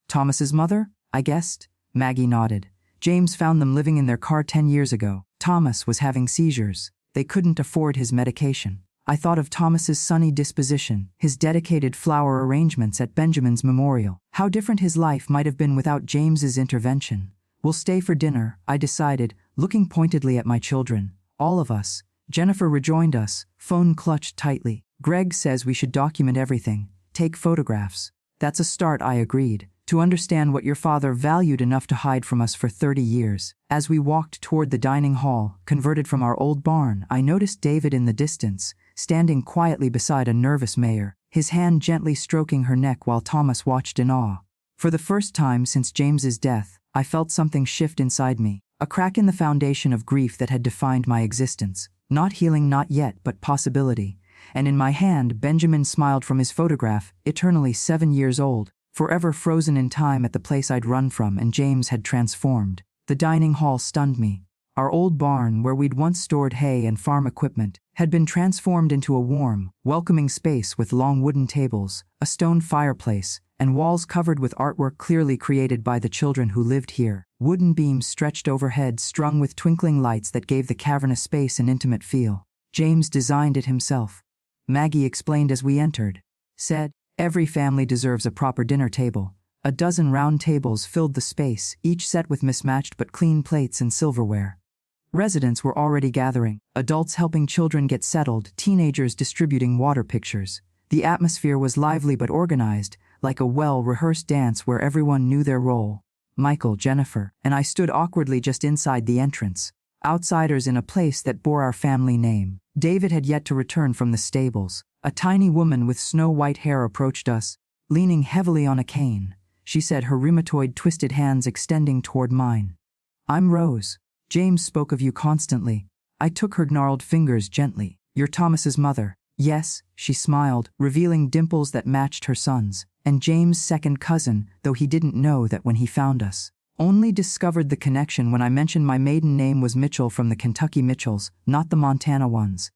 Thomas's mother? I guessed. Maggie nodded. James found them living in their car 10 years ago. Thomas was having seizures. They couldn't afford his medication. I thought of Thomas's sunny disposition, his dedicated flower arrangements at Benjamin's memorial. How different his life might have been without James's intervention. We'll stay for dinner, I decided, looking pointedly at my children. All of us. Jennifer rejoined us, phone clutched tightly. Greg says we should document everything, take photographs. That's a start, I agreed, to understand what your father valued enough to hide from us for 30 years. As we walked toward the dining hall, converted from our old barn, I noticed David in the distance, standing quietly beside a nervous Mayor, his hand gently stroking her neck while Thomas watched in awe. For the first time since James's death, I felt something shift inside me, a crack in the foundation of grief that had defined my existence. Not healing, not yet, but possibility. And in my hand, Benjamin smiled from his photograph, eternally 7 years old, forever frozen in time at the place I'd run from and James had transformed. The dining hall stunned me. Our old barn, where we'd once stored hay and farm equipment, had been transformed into a warm, welcoming space with long wooden tables, a stone fireplace, and walls covered with artwork clearly created by the children who lived here. Wooden beams stretched overhead, strung with twinkling lights that gave the cavernous space an intimate feel. James designed it himself. Maggie explained as we entered. Said, every family deserves a proper dinner table. A dozen round tables filled the space, each set with mismatched but clean plates and silverware. Residents were already gathering, adults helping children get settled, teenagers distributing water pictures. The atmosphere was lively but organized, like a well-rehearsed dance where everyone knew their role. Michael, Jennifer, and I stood awkwardly just inside the entrance, outsiders in a place that bore our family name. David had yet to return from the stables. A tiny woman with snow-white hair approached us, leaning heavily on a cane. She said, her rheumatoid twisted hands extending toward mine. I'm Rose. James spoke of you constantly. I took her gnarled fingers gently. You're Thomas's mother. Yes, she smiled, revealing dimples that matched her son's. And James' second cousin, though he didn't know that when he found us. Only discovered the connection when I mentioned my maiden name was Mitchell from the Kentucky Mitchells, not the Montana ones.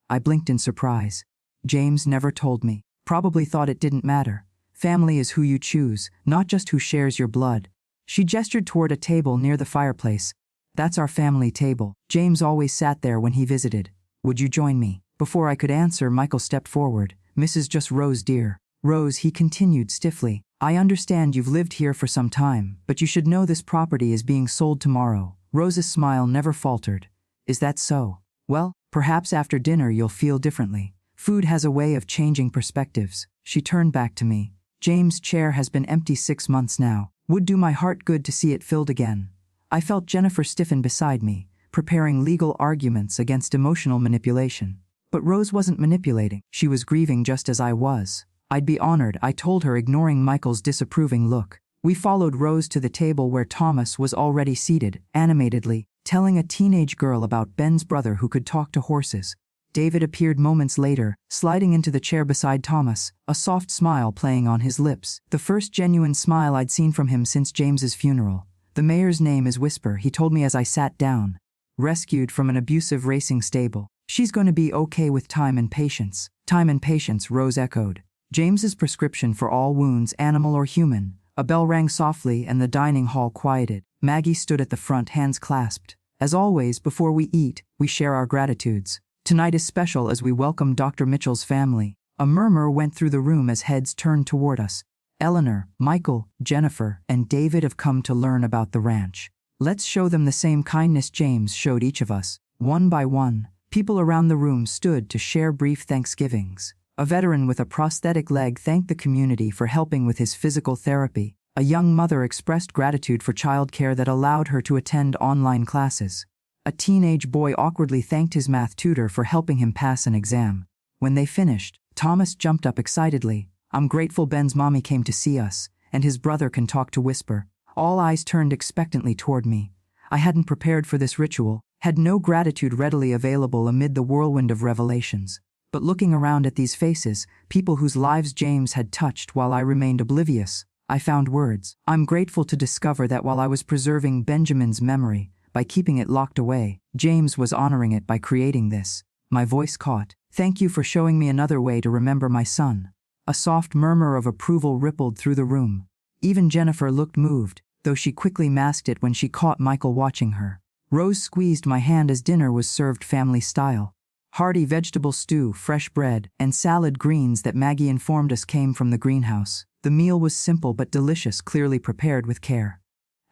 I blinked in surprise. James never told me. Probably thought it didn't matter. Family is who you choose, not just who shares your blood. She gestured toward a table near the fireplace. That's our family table. James always sat there when he visited. Would you join me? Before I could answer, Michael stepped forward. Mrs. Just Rose, dear. Rose, he continued stiffly. I understand you've lived here for some time, but you should know this property is being sold tomorrow. Rose's smile never faltered. Is that so? Well, perhaps after dinner you'll feel differently. Food has a way of changing perspectives. She turned back to me. James' chair has been empty 6 months now. Would do my heart good to see it filled again. I felt Jennifer stiffen beside me, preparing legal arguments against emotional manipulation. But Rose wasn't manipulating. She was grieving just as I was. I'd be honored, I told her, ignoring Michael's disapproving look. We followed Rose to the table where Thomas was already seated, animatedly, telling a teenage girl about Ben's brother who could talk to horses. David appeared moments later, sliding into the chair beside Thomas, a soft smile playing on his lips. The first genuine smile I'd seen from him since James's funeral. The mayor's name is Whisper, he told me as I sat down. Rescued from an abusive racing stable. She's going to be okay with time and patience. Time and patience, Rose echoed. James's prescription for all wounds, animal or human. A bell rang softly and the dining hall quieted. Maggie stood at the front, hands clasped. As always, before we eat, we share our gratitudes. Tonight is special as we welcome Dr. Mitchell's family. A murmur went through the room as heads turned toward us. Eleanor, Michael, Jennifer, and David have come to learn about the ranch. Let's show them the same kindness James showed each of us. One by one, people around the room stood to share brief thanksgivings. A veteran with a prosthetic leg thanked the community for helping with his physical therapy. A young mother expressed gratitude for childcare that allowed her to attend online classes. A teenage boy awkwardly thanked his math tutor for helping him pass an exam. When they finished, Thomas jumped up excitedly. I'm grateful Ben's mommy came to see us, and his brother can talk to Whisper. All eyes turned expectantly toward me. I hadn't prepared for this ritual, had no gratitude readily available amid the whirlwind of revelations. But looking around at these faces, people whose lives James had touched while I remained oblivious, I found words. I'm grateful to discover that while I was preserving Benjamin's memory, by keeping it locked away, James was honoring it by creating this. My voice caught. Thank you for showing me another way to remember my son. A soft murmur of approval rippled through the room. Even Jennifer looked moved, though she quickly masked it when she caught Michael watching her. Rose squeezed my hand as dinner was served family style. Hearty vegetable stew, fresh bread, and salad greens that Maggie informed us came from the greenhouse. The meal was simple but delicious, clearly prepared with care.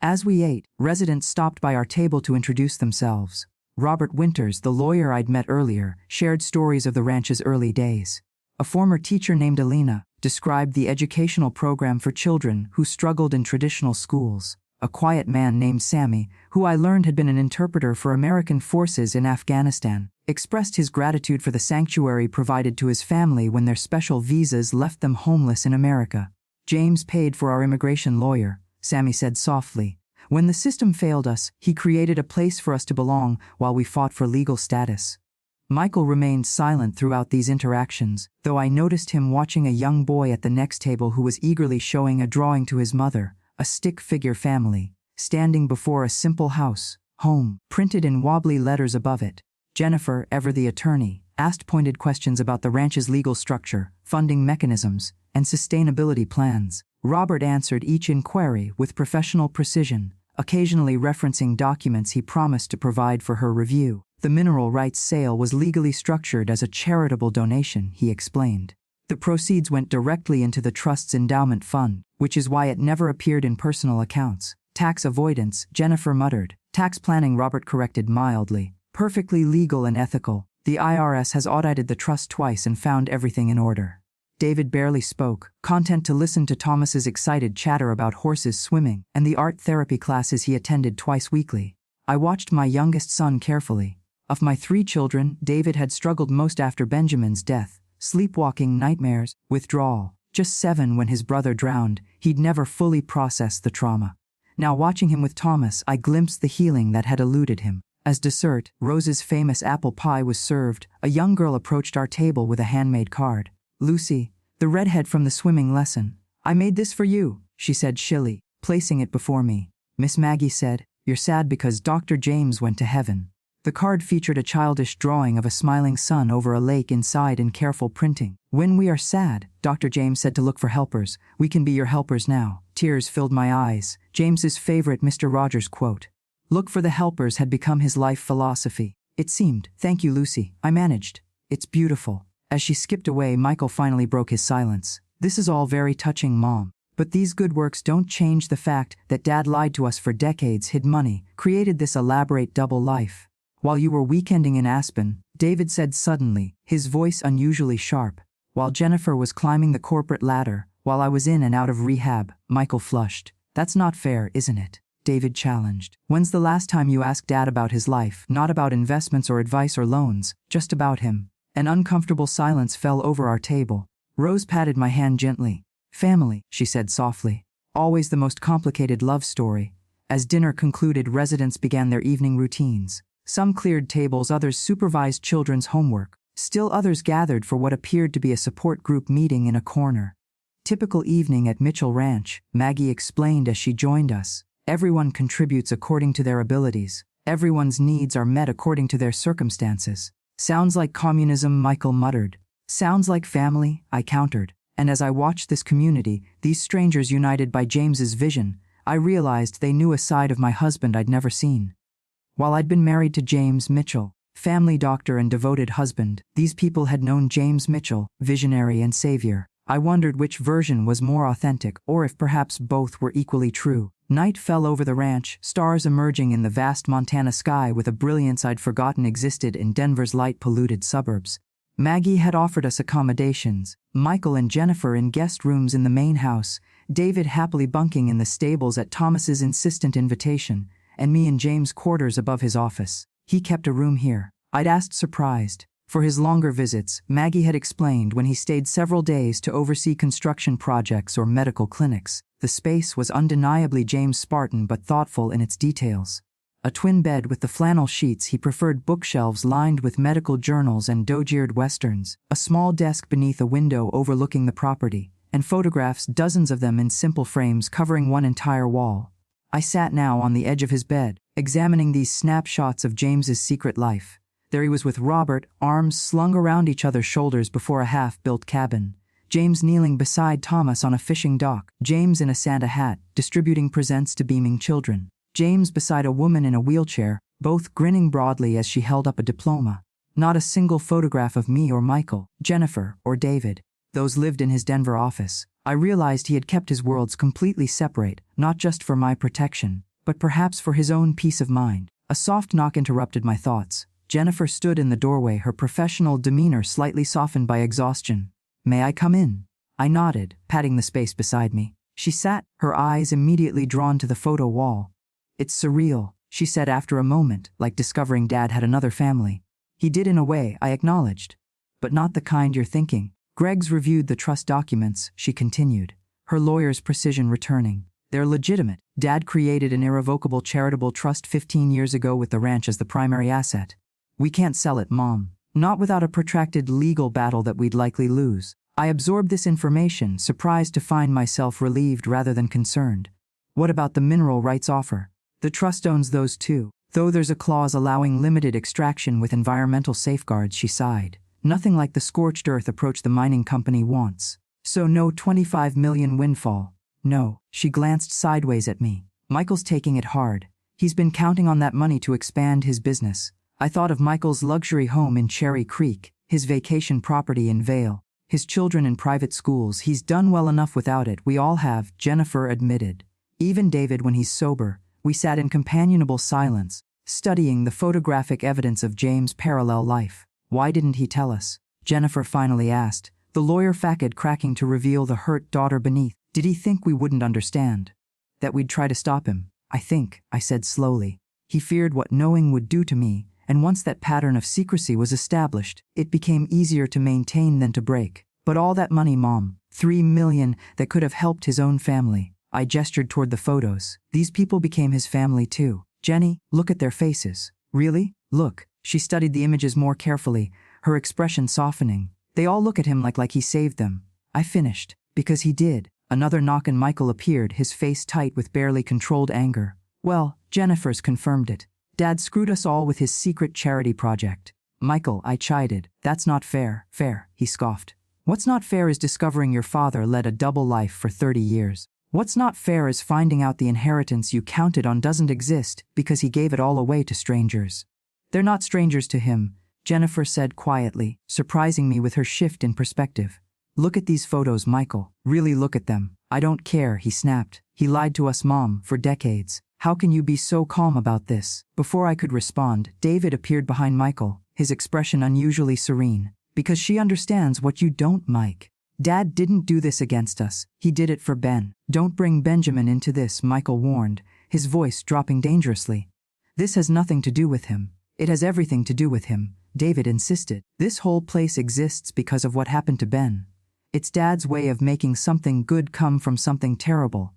As we ate, residents stopped by our table to introduce themselves. Robert Winters, the lawyer I'd met earlier, shared stories of the ranch's early days. A former teacher named Alina described the educational program for children who struggled in traditional schools. A quiet man named Sammy, who I learned had been an interpreter for American forces in Afghanistan, expressed his gratitude for the sanctuary provided to his family when their special visas left them homeless in America. James paid for our immigration lawyer, Sammy said softly. When the system failed us, he created a place for us to belong while we fought for legal status. Michael remained silent throughout these interactions, though I noticed him watching a young boy at the next table who was eagerly showing a drawing to his mother, a stick figure family, standing before a simple house, home, printed in wobbly letters above it. Jennifer, ever the attorney, asked pointed questions about the ranch's legal structure, funding mechanisms, and sustainability plans. Robert answered each inquiry with professional precision, occasionally referencing documents he promised to provide for her review. The mineral rights sale was legally structured as a charitable donation, he explained. The proceeds went directly into the trust's endowment fund, which is why it never appeared in personal accounts. Tax avoidance, Jennifer muttered. Tax planning, Robert corrected mildly. Perfectly legal and ethical. The IRS has audited the trust twice and found everything in order. David barely spoke, content to listen to Thomas's excited chatter about horses swimming and the art therapy classes he attended twice weekly. I watched my youngest son carefully. Of my 3 children, David had struggled most after Benjamin's death. Sleepwalking nightmares, withdrawal. Just 7 when his brother drowned, he'd never fully processed the trauma. Now watching him with Thomas, I glimpsed the healing that had eluded him. As dessert, Rose's famous apple pie was served. A young girl approached our table with a handmade card. Lucy, the redhead from the swimming lesson. I made this for you, she said shilly, placing it before me. Miss Maggie said, you're sad because Dr. James went to heaven. The card featured a childish drawing of a smiling sun over a lake inside in careful printing. When we are sad, Dr. James said to look for helpers. We can be your helpers now. Tears filled my eyes. James's favorite Mr. Rogers quote. Look for the helpers had become his life philosophy. It seemed. Thank you, Lucy. I managed. It's beautiful. As she skipped away, Michael finally broke his silence. This is all very touching, Mom. But these good works don't change the fact that Dad lied to us for decades, hid money, created this elaborate double life. While you were weekending in Aspen, David said suddenly, his voice unusually sharp. While Jennifer was climbing the corporate ladder, while I was in and out of rehab, Michael flushed. That's not fair, isn't it? David challenged. When's the last time you asked Dad about his life? Not about investments or advice or loans, just about him. An uncomfortable silence fell over our table. Rose patted my hand gently. Family, she said softly. Always the most complicated love story. As dinner concluded, residents began their evening routines. Some cleared tables, others supervised children's homework. Still others gathered for what appeared to be a support group meeting in a corner. Typical evening at Mitchell Ranch, Maggie explained as she joined us. Everyone contributes according to their abilities. Everyone's needs are met according to their circumstances. Sounds like communism, Michael muttered. Sounds like family, I countered. And as I watched this community, these strangers united by James's vision, I realized they knew a side of my husband I'd never seen. While I'd been married to James Mitchell, family doctor and devoted husband, these people had known James Mitchell, visionary and savior. I wondered which version was more authentic, or if perhaps both were equally true. Night fell over the ranch, stars emerging in the vast Montana sky with a brilliance I'd forgotten existed in Denver's light-polluted suburbs. Maggie had offered us accommodations, Michael and Jennifer in guest rooms in the main house, David happily bunking in the stables at Thomas's insistent invitation, and me in James' quarters above his office. He kept a room here. I'd asked surprised. For his longer visits, Maggie had explained, when he stayed several days to oversee construction projects or medical clinics, the space was undeniably James' Spartan but thoughtful in its details. A twin bed with the flannel sheets he preferred, bookshelves lined with medical journals and dog-eared westerns, a small desk beneath a window overlooking the property, and photographs, dozens of them in simple frames covering one entire wall. I sat now on the edge of his bed, examining these snapshots of James's secret life. There he was with Robert, arms slung around each other's shoulders before a half-built cabin. James kneeling beside Thomas on a fishing dock. James in a Santa hat, distributing presents to beaming children. James beside a woman in a wheelchair, both grinning broadly as she held up a diploma. Not a single photograph of me or Michael, Jennifer, or David. Those lived in his Denver office. I realized he had kept his worlds completely separate, not just for my protection, but perhaps for his own peace of mind. A soft knock interrupted my thoughts. Jennifer stood in the doorway, her professional demeanor slightly softened by exhaustion. "May I come in?" I nodded, patting the space beside me. She sat, her eyes immediately drawn to the photo wall. "It's surreal," she said after a moment, like discovering Dad had another family. "He did in a way," I acknowledged. "But not the kind you're thinking." Greg's reviewed the trust documents, she continued, her lawyer's precision returning. "They're legitimate. Dad created an irrevocable charitable trust 15 years ago with the ranch as the primary asset. We can't sell it, Mom. Not without a protracted legal battle that we'd likely lose." I absorbed this information, surprised to find myself relieved rather than concerned. "What about the mineral rights offer?" "The trust owns those too, though there's a clause allowing limited extraction with environmental safeguards," she sighed. "Nothing like the scorched earth approach the mining company wants. So no 25 million windfall." "No." She glanced sideways at me. "Michael's taking it hard. He's been counting on that money to expand his business." I thought of Michael's luxury home in Cherry Creek, his vacation property in Vail, his children in private schools. "He's done well enough without it, we all have," Jennifer admitted. "Even David when he's sober." We sat in companionable silence, studying the photographic evidence of James' parallel life. "Why didn't he tell us?" Jennifer finally asked, the lawyer facade cracking to reveal the hurt daughter beneath. "Did he think we wouldn't understand? That we'd try to stop him?" "I think," I said slowly. "He feared what knowing would do to me, and once that pattern of secrecy was established, it became easier to maintain than to break. But all that money, Mom, 3 million, that could have helped his own family." I gestured toward the photos. "These people became his family too. Jenny, look at their faces." "Really? Look." She studied the images more carefully, her expression softening. "They all look at him like he saved them." I finished. "Because he did." Another knock and Michael appeared, his face tight with barely controlled anger. "Well, Jennifer's confirmed it. Dad screwed us all with his secret charity project." "Michael," I chided. "That's not fair." "Fair," he scoffed. "What's not fair is discovering your father led a double life for 30 years. What's not fair is finding out the inheritance you counted on doesn't exist because he gave it all away to strangers." "They're not strangers to him," Jennifer said quietly, surprising me with her shift in perspective. "Look at these photos, Michael. Really look at them." "I don't care," he snapped. "He lied to us, Mom, for decades. How can you be so calm about this?" Before I could respond, David appeared behind Michael, his expression unusually serene. "Because she understands what you don't, Mike. Dad didn't do this against us. He did it for Ben." "Don't bring Benjamin into this," Michael warned, his voice dropping dangerously. "This has nothing to do with him." "It has everything to do with him," David insisted. "This whole place exists because of what happened to Ben. It's Dad's way of making something good come from something terrible."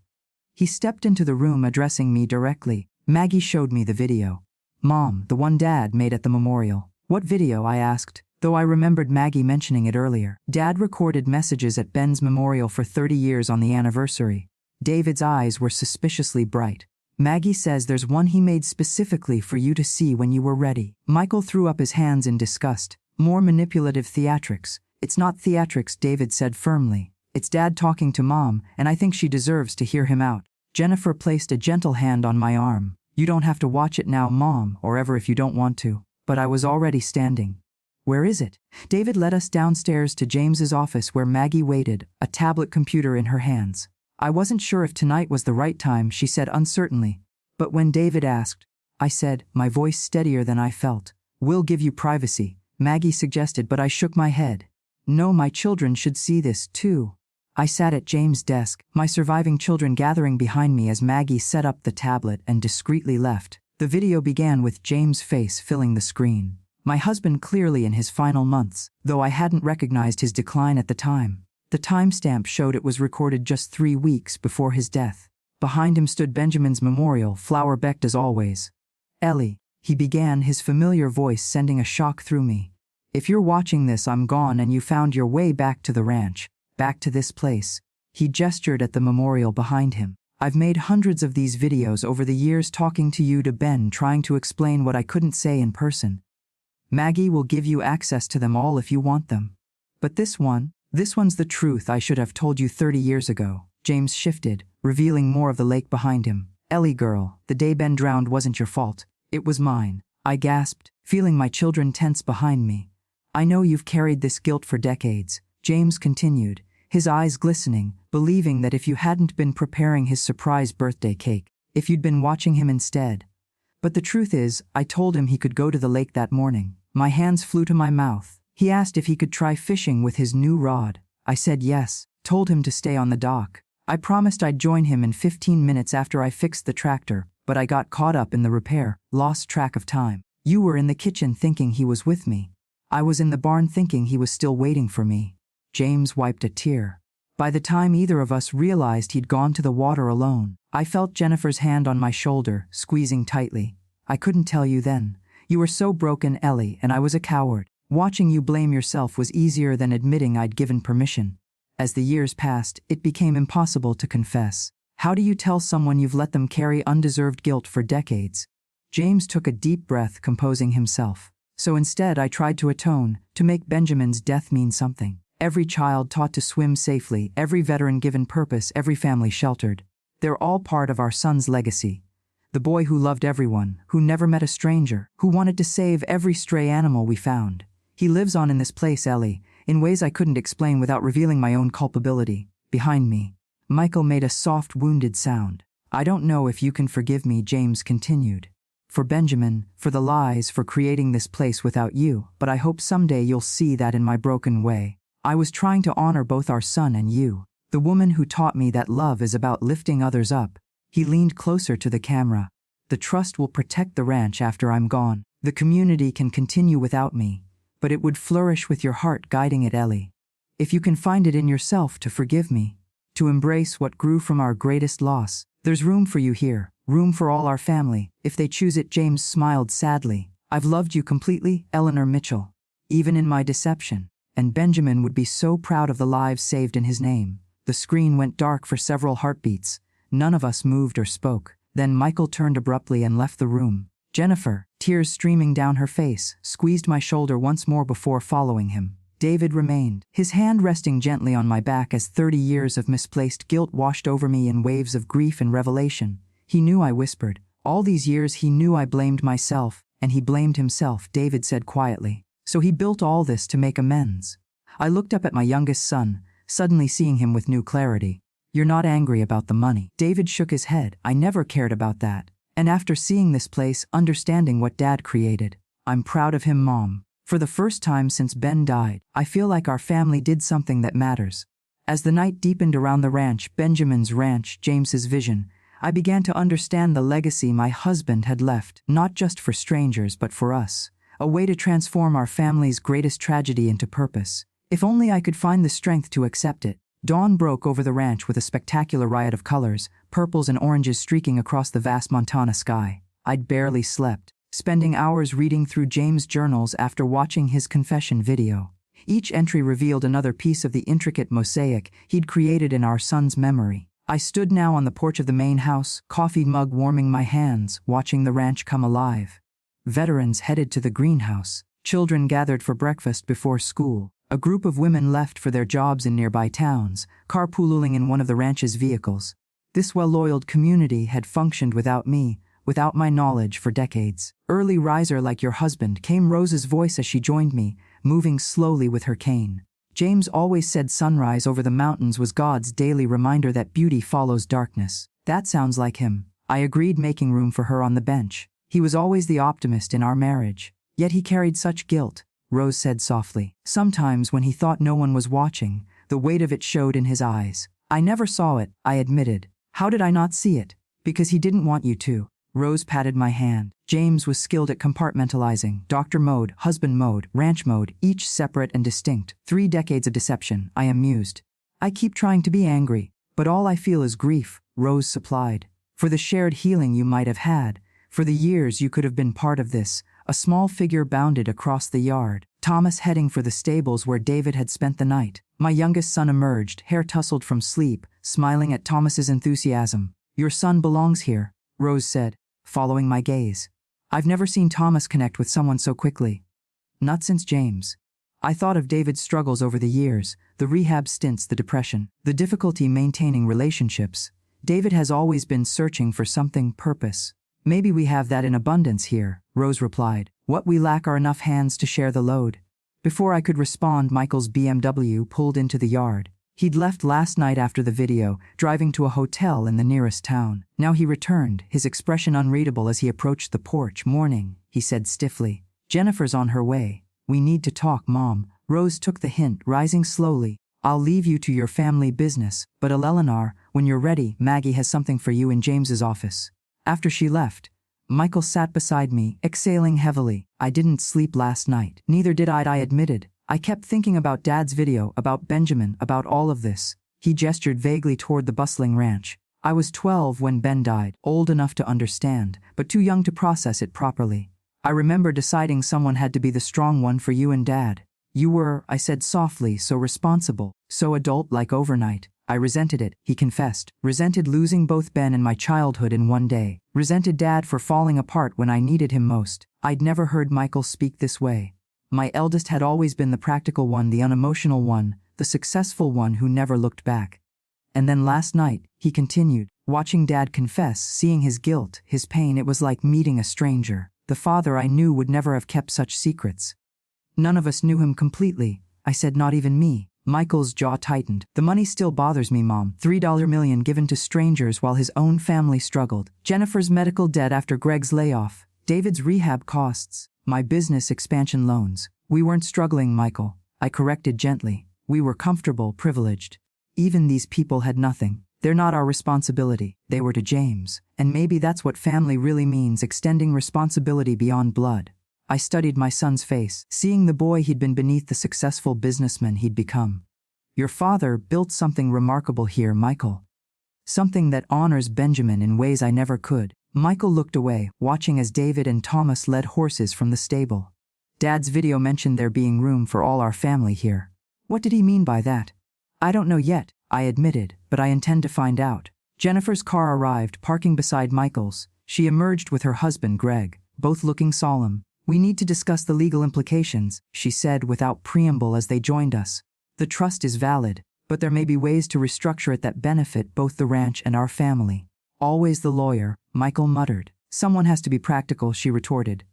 He stepped into the room, addressing me directly. "Maggie showed me the video." "Mom, the one Dad made at the memorial." "What video?" I asked, though I remembered Maggie mentioning it earlier. "Dad recorded messages at Ben's memorial for 30 years on the anniversary." David's eyes were suspiciously bright. "Maggie says there's one he made specifically for you to see when you were ready." Michael threw up his hands in disgust. "More manipulative theatrics." "It's not theatrics," David said firmly. "It's Dad talking to Mom, and I think she deserves to hear him out." Jennifer placed a gentle hand on my arm. "You don't have to watch it now, Mom, or ever if you don't want to." But I was already standing. "Where is it?" David led us downstairs to James's office where Maggie waited, a tablet computer in her hands. "I wasn't sure if tonight was the right time," she said uncertainly. But when David asked, I said, my voice steadier than I felt, "We'll give you privacy," Maggie suggested, but I shook my head. "No, my children should see this too." I sat at James' desk, my surviving children gathering behind me as Maggie set up the tablet and discreetly left. The video began with James' face filling the screen. My husband clearly in his final months, though I hadn't recognized his decline at the time. The timestamp showed it was recorded just 3 weeks before his death. Behind him stood Benjamin's memorial, flower-becked as always. "Ellie," he began, his familiar voice sending a shock through me. "If you're watching this, I'm gone and you found your way back to the ranch, back to this place." He gestured at the memorial behind him. "I've made hundreds of these videos over the years, talking to you, to Ben, trying to explain what I couldn't say in person. Maggie will give you access to them all if you want them. But this one's the truth I should have told you 30 years ago." James shifted, revealing more of the lake behind him. "Ellie girl, the day Ben drowned wasn't your fault. It was mine," I gasped, feeling my children tense behind me. "I know you've carried this guilt for decades," James continued, his eyes glistening, believing that if you hadn't been preparing his surprise birthday cake, if you'd been watching him instead. "But the truth is, I told him he could go to the lake that morning." My hands flew to my mouth. He asked if he could try fishing with his new rod. I said yes, told him to stay on the dock. I promised I'd join him in 15 minutes after I fixed the tractor, but I got caught up in the repair, lost track of time. You were in the kitchen thinking he was with me. I was in the barn thinking he was still waiting for me." James wiped a tear. By the time either of us realized he'd gone to the water alone, I felt Jennifer's hand on my shoulder, squeezing tightly. "I couldn't tell you then. You were so broken, Ellie, and I was a coward. Watching you blame yourself was easier than admitting I'd given permission." As the years passed, it became impossible to confess. How do you tell someone you've let them carry undeserved guilt for decades? James took a deep breath, composing himself. "So instead I tried to atone, to make Benjamin's death mean something. Every child taught to swim safely, every veteran given purpose, every family sheltered. They're all part of our son's legacy. The boy who loved everyone, who never met a stranger, who wanted to save every stray animal we found. He lives on in this place, Ellie, in ways I couldn't explain without revealing my own culpability." Behind me, Michael made a soft, wounded sound. "I don't know if you can forgive me," James continued. "For Benjamin, for the lies, for creating this place without you, but I hope someday you'll see that in my broken way. I was trying to honor both our son and you, the woman who taught me that love is about lifting others up." He leaned closer to the camera. "The trust will protect the ranch after I'm gone. The community can continue without me, but it would flourish with your heart guiding it, Ellie. If you can find it in yourself to forgive me, to embrace what grew from our greatest loss, there's room for you here, room for all our family, if they choose it." James smiled sadly. "I've loved you completely, Eleanor Mitchell, even in my deception. And Benjamin would be so proud of the lives saved in his name." The screen went dark for several heartbeats. None of us moved or spoke. Then Michael turned abruptly and left the room. Jennifer, tears streaming down her face, squeezed my shoulder once more before following him. David remained, his hand resting gently on my back as 30 years of misplaced guilt washed over me in waves of grief and revelation. "He knew," I whispered. "All these years he knew I blamed myself, and he blamed himself," David said quietly. "So he built all this to make amends." I looked up at my youngest son, suddenly seeing him with new clarity. "You're not angry about the money?" David shook his head. "I never cared about that. And after seeing this place, understanding what Dad created, I'm proud of him, Mom. For the first time since Ben died, I feel like our family did something that matters." As the night deepened around the ranch, Benjamin's ranch, James's vision, I began to understand the legacy my husband had left, not just for strangers but for us. A way to transform our family's greatest tragedy into purpose. If only I could find the strength to accept it. Dawn broke over the ranch with a spectacular riot of colors, purples and oranges streaking across the vast Montana sky. I'd barely slept, spending hours reading through James' journals after watching his confession video. Each entry revealed another piece of the intricate mosaic he'd created in our son's memory. I stood now on the porch of the main house, coffee mug warming my hands, watching the ranch come alive. Veterans headed to the greenhouse. Children gathered for breakfast before school. A group of women left for their jobs in nearby towns, carpooling in one of the ranch's vehicles. This well-oiled community had functioned without me, without my knowledge, for decades. "Early riser like your husband," came Rose's voice as she joined me, moving slowly with her cane. James always said sunrise over the mountains was God's daily reminder that beauty follows darkness. "That sounds like him," I agreed, making room for her on the bench. "He was always the optimist in our marriage. Yet he carried such guilt," Rose said softly. "Sometimes when he thought no one was watching, the weight of it showed in his eyes." "I never saw it," I admitted. "How did I not see it?" "Because he didn't want you to." Rose patted my hand. James was skilled at compartmentalizing. Doctor mode, husband mode, ranch mode, each separate and distinct. 3 decades of deception, I am mused. I keep trying to be angry, but all I feel is grief, Rose supplied. For the shared healing you might have had, for the years you could have been part of this. A small figure bounded across the yard, Thomas heading for the stables where David had spent the night. My youngest son emerged, hair tousled from sleep, smiling at Thomas's enthusiasm. Your son belongs here, Rose said, following my gaze. I've never seen Thomas connect with someone so quickly. Not since James. I thought of David's struggles over the years, the rehab stints, the depression, the difficulty maintaining relationships. David has always been searching for something, purpose. Maybe we have that in abundance here, Rose replied. What we lack are enough hands to share the load. Before I could respond, Michael's BMW pulled into the yard. He'd left last night after the video, driving to a hotel in the nearest town. Now he returned, his expression unreadable as he approached the porch. Morning, he said stiffly. Jennifer's on her way. We need to talk, Mom. Rose took the hint, rising slowly. I'll leave you to your family business, but Eleanor, when you're ready, Maggie has something for you in James's office. After she left, Michael sat beside me, exhaling heavily. I didn't sleep last night. Neither did I admitted. I kept thinking about Dad's video, about Benjamin, about all of this. He gestured vaguely toward the bustling ranch. I was 12 when Ben died, old enough to understand, but too young to process it properly. I remember deciding someone had to be the strong one for you and Dad. You were, I said softly, so responsible, so adult-like overnight. I resented it, he confessed. Resented losing both Ben and my childhood in one day. Resented Dad for falling apart when I needed him most. I'd never heard Michael speak this way. My eldest had always been the practical one, the unemotional one, the successful one who never looked back. And then last night, he continued, watching Dad confess, seeing his guilt, his pain, it was like meeting a stranger. The father I knew would never have kept such secrets. None of us knew him completely, I said, not even me. Michael's jaw tightened. The money still bothers me, Mom. $3 million given to strangers while his own family struggled. Jennifer's medical debt after Greg's layoff. David's rehab costs. My business expansion loans. We weren't struggling, Michael. I corrected gently. We were comfortable, privileged. Even these people had nothing. They're not our responsibility. They were to James. And maybe that's what family really means, extending responsibility beyond blood. I studied my son's face, seeing the boy he'd been beneath the successful businessman he'd become. Your father built something remarkable here, Michael. Something that honors Benjamin in ways I never could. Michael looked away, watching as David and Thomas led horses from the stable. Dad's video mentioned there being room for all our family here. What did he mean by that? I don't know yet, I admitted, but I intend to find out. Jennifer's car arrived, parking beside Michael's. She emerged with her husband, Greg, both looking solemn. We need to discuss the legal implications, she said without preamble as they joined us. The trust is valid, but there may be ways to restructure it that benefit both the ranch and our family. Always the lawyer, Michael muttered. Someone has to be practical, she retorted.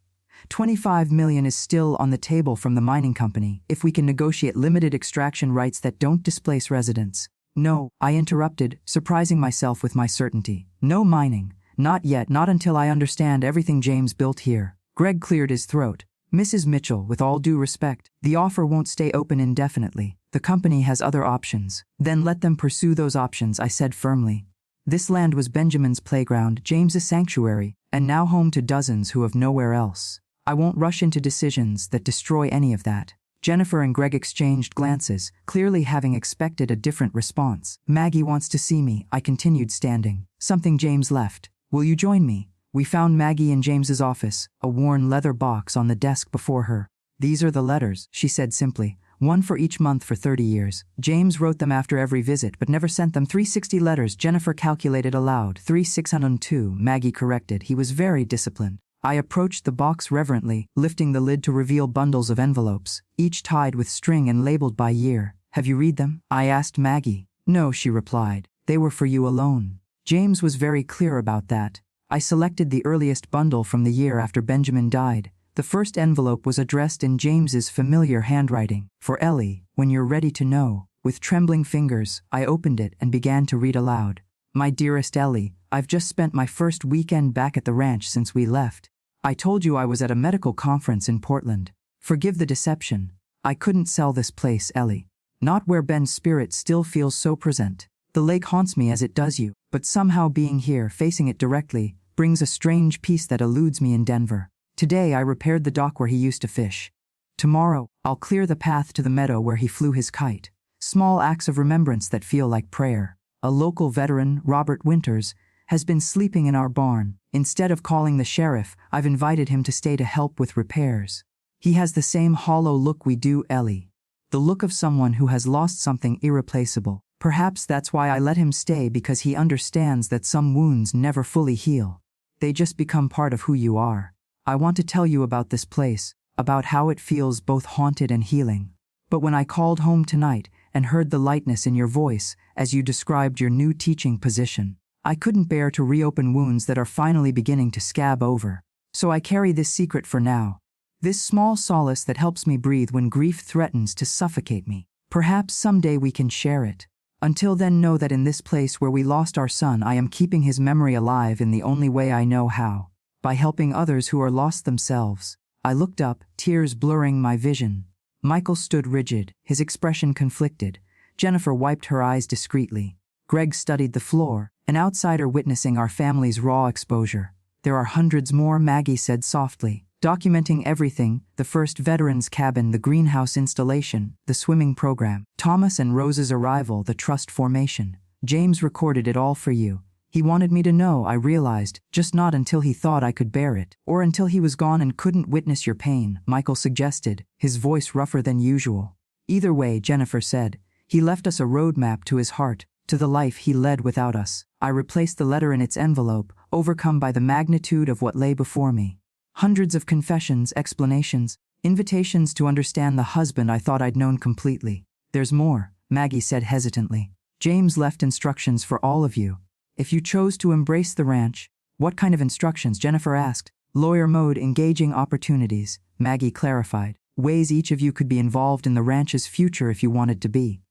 $25 million is still on the table from the mining company if we can negotiate limited extraction rights that don't displace residents. No, I interrupted, surprising myself with my certainty. No mining. Not yet, not until I understand everything James built here. Greg cleared his throat. Mrs. Mitchell, with all due respect, the offer won't stay open indefinitely. The company has other options. Then let them pursue those options, I said firmly. This land was Benjamin's playground, James's sanctuary, and now home to dozens who have nowhere else. I won't rush into decisions that destroy any of that. Jennifer and Greg exchanged glances, clearly having expected a different response. Maggie wants to see me, I continued, standing. Something James left. Will you join me? We found Maggie in James's office, a worn leather box on the desk before her. These are the letters, she said simply. One for each month for 30 years. James wrote them after every visit but never sent them. 360 letters, Jennifer calculated aloud. 3602, Maggie corrected. He was very disciplined. I approached the box reverently, lifting the lid to reveal bundles of envelopes, each tied with string and labeled by year. Have you read them? I asked Maggie. No, she replied. They were for you alone. James was very clear about that. I selected the earliest bundle from the year after Benjamin died. The first envelope was addressed in James's familiar handwriting. For Ellie, when you're ready to know. With trembling fingers, I opened it and began to read aloud. My dearest Ellie, I've just spent my first weekend back at the ranch since we left. I told you I was at a medical conference in Portland. Forgive the deception. I couldn't sell this place, Ellie. Not where Ben's spirit still feels so present. The lake haunts me as it does you, but somehow being here, facing it directly, brings a strange peace that eludes me in Denver. Today I repaired the dock where he used to fish. Tomorrow, I'll clear the path to the meadow where he flew his kite. Small acts of remembrance that feel like prayer. A local veteran, Robert Winters, has been sleeping in our barn. Instead of calling the sheriff, I've invited him to stay to help with repairs. He has the same hollow look we do, Ellie. The look of someone who has lost something irreplaceable. Perhaps that's why I let him stay, because he understands that some wounds never fully heal. They just become part of who you are. I want to tell you about this place, about how it feels both haunted and healing. But when I called home tonight and heard the lightness in your voice as you described your new teaching position, I couldn't bear to reopen wounds that are finally beginning to scab over. So I carry this secret for now. This small solace that helps me breathe when grief threatens to suffocate me. Perhaps someday we can share it. Until then, know that in this place where we lost our son, I am keeping his memory alive in the only way I know how. By helping others who are lost themselves. I looked up, tears blurring my vision. Michael stood rigid, his expression conflicted. Jennifer wiped her eyes discreetly. Greg studied the floor, an outsider witnessing our family's raw exposure. There are hundreds more, Maggie said softly, documenting everything: the first veterans cabin, the greenhouse installation, the swimming program, Thomas and Rose's arrival, the trust formation. James recorded it all for you. He wanted me to know, I realized, just not until he thought I could bear it, or until he was gone and couldn't witness your pain, Michael suggested, his voice rougher than usual. Either way, Jennifer said, he left us a roadmap to his heart, to the life he led without us. I replaced the letter in its envelope, overcome by the magnitude of what lay before me. Hundreds of confessions, explanations, invitations to understand the husband I thought I'd known completely. There's more, Maggie said hesitantly. James left instructions for all of you. If you chose to embrace the ranch. What kind of instructions? Jennifer asked. Lawyer mode, engaging opportunities, Maggie clarified. Ways each of you could be involved in the ranch's future if you wanted to be.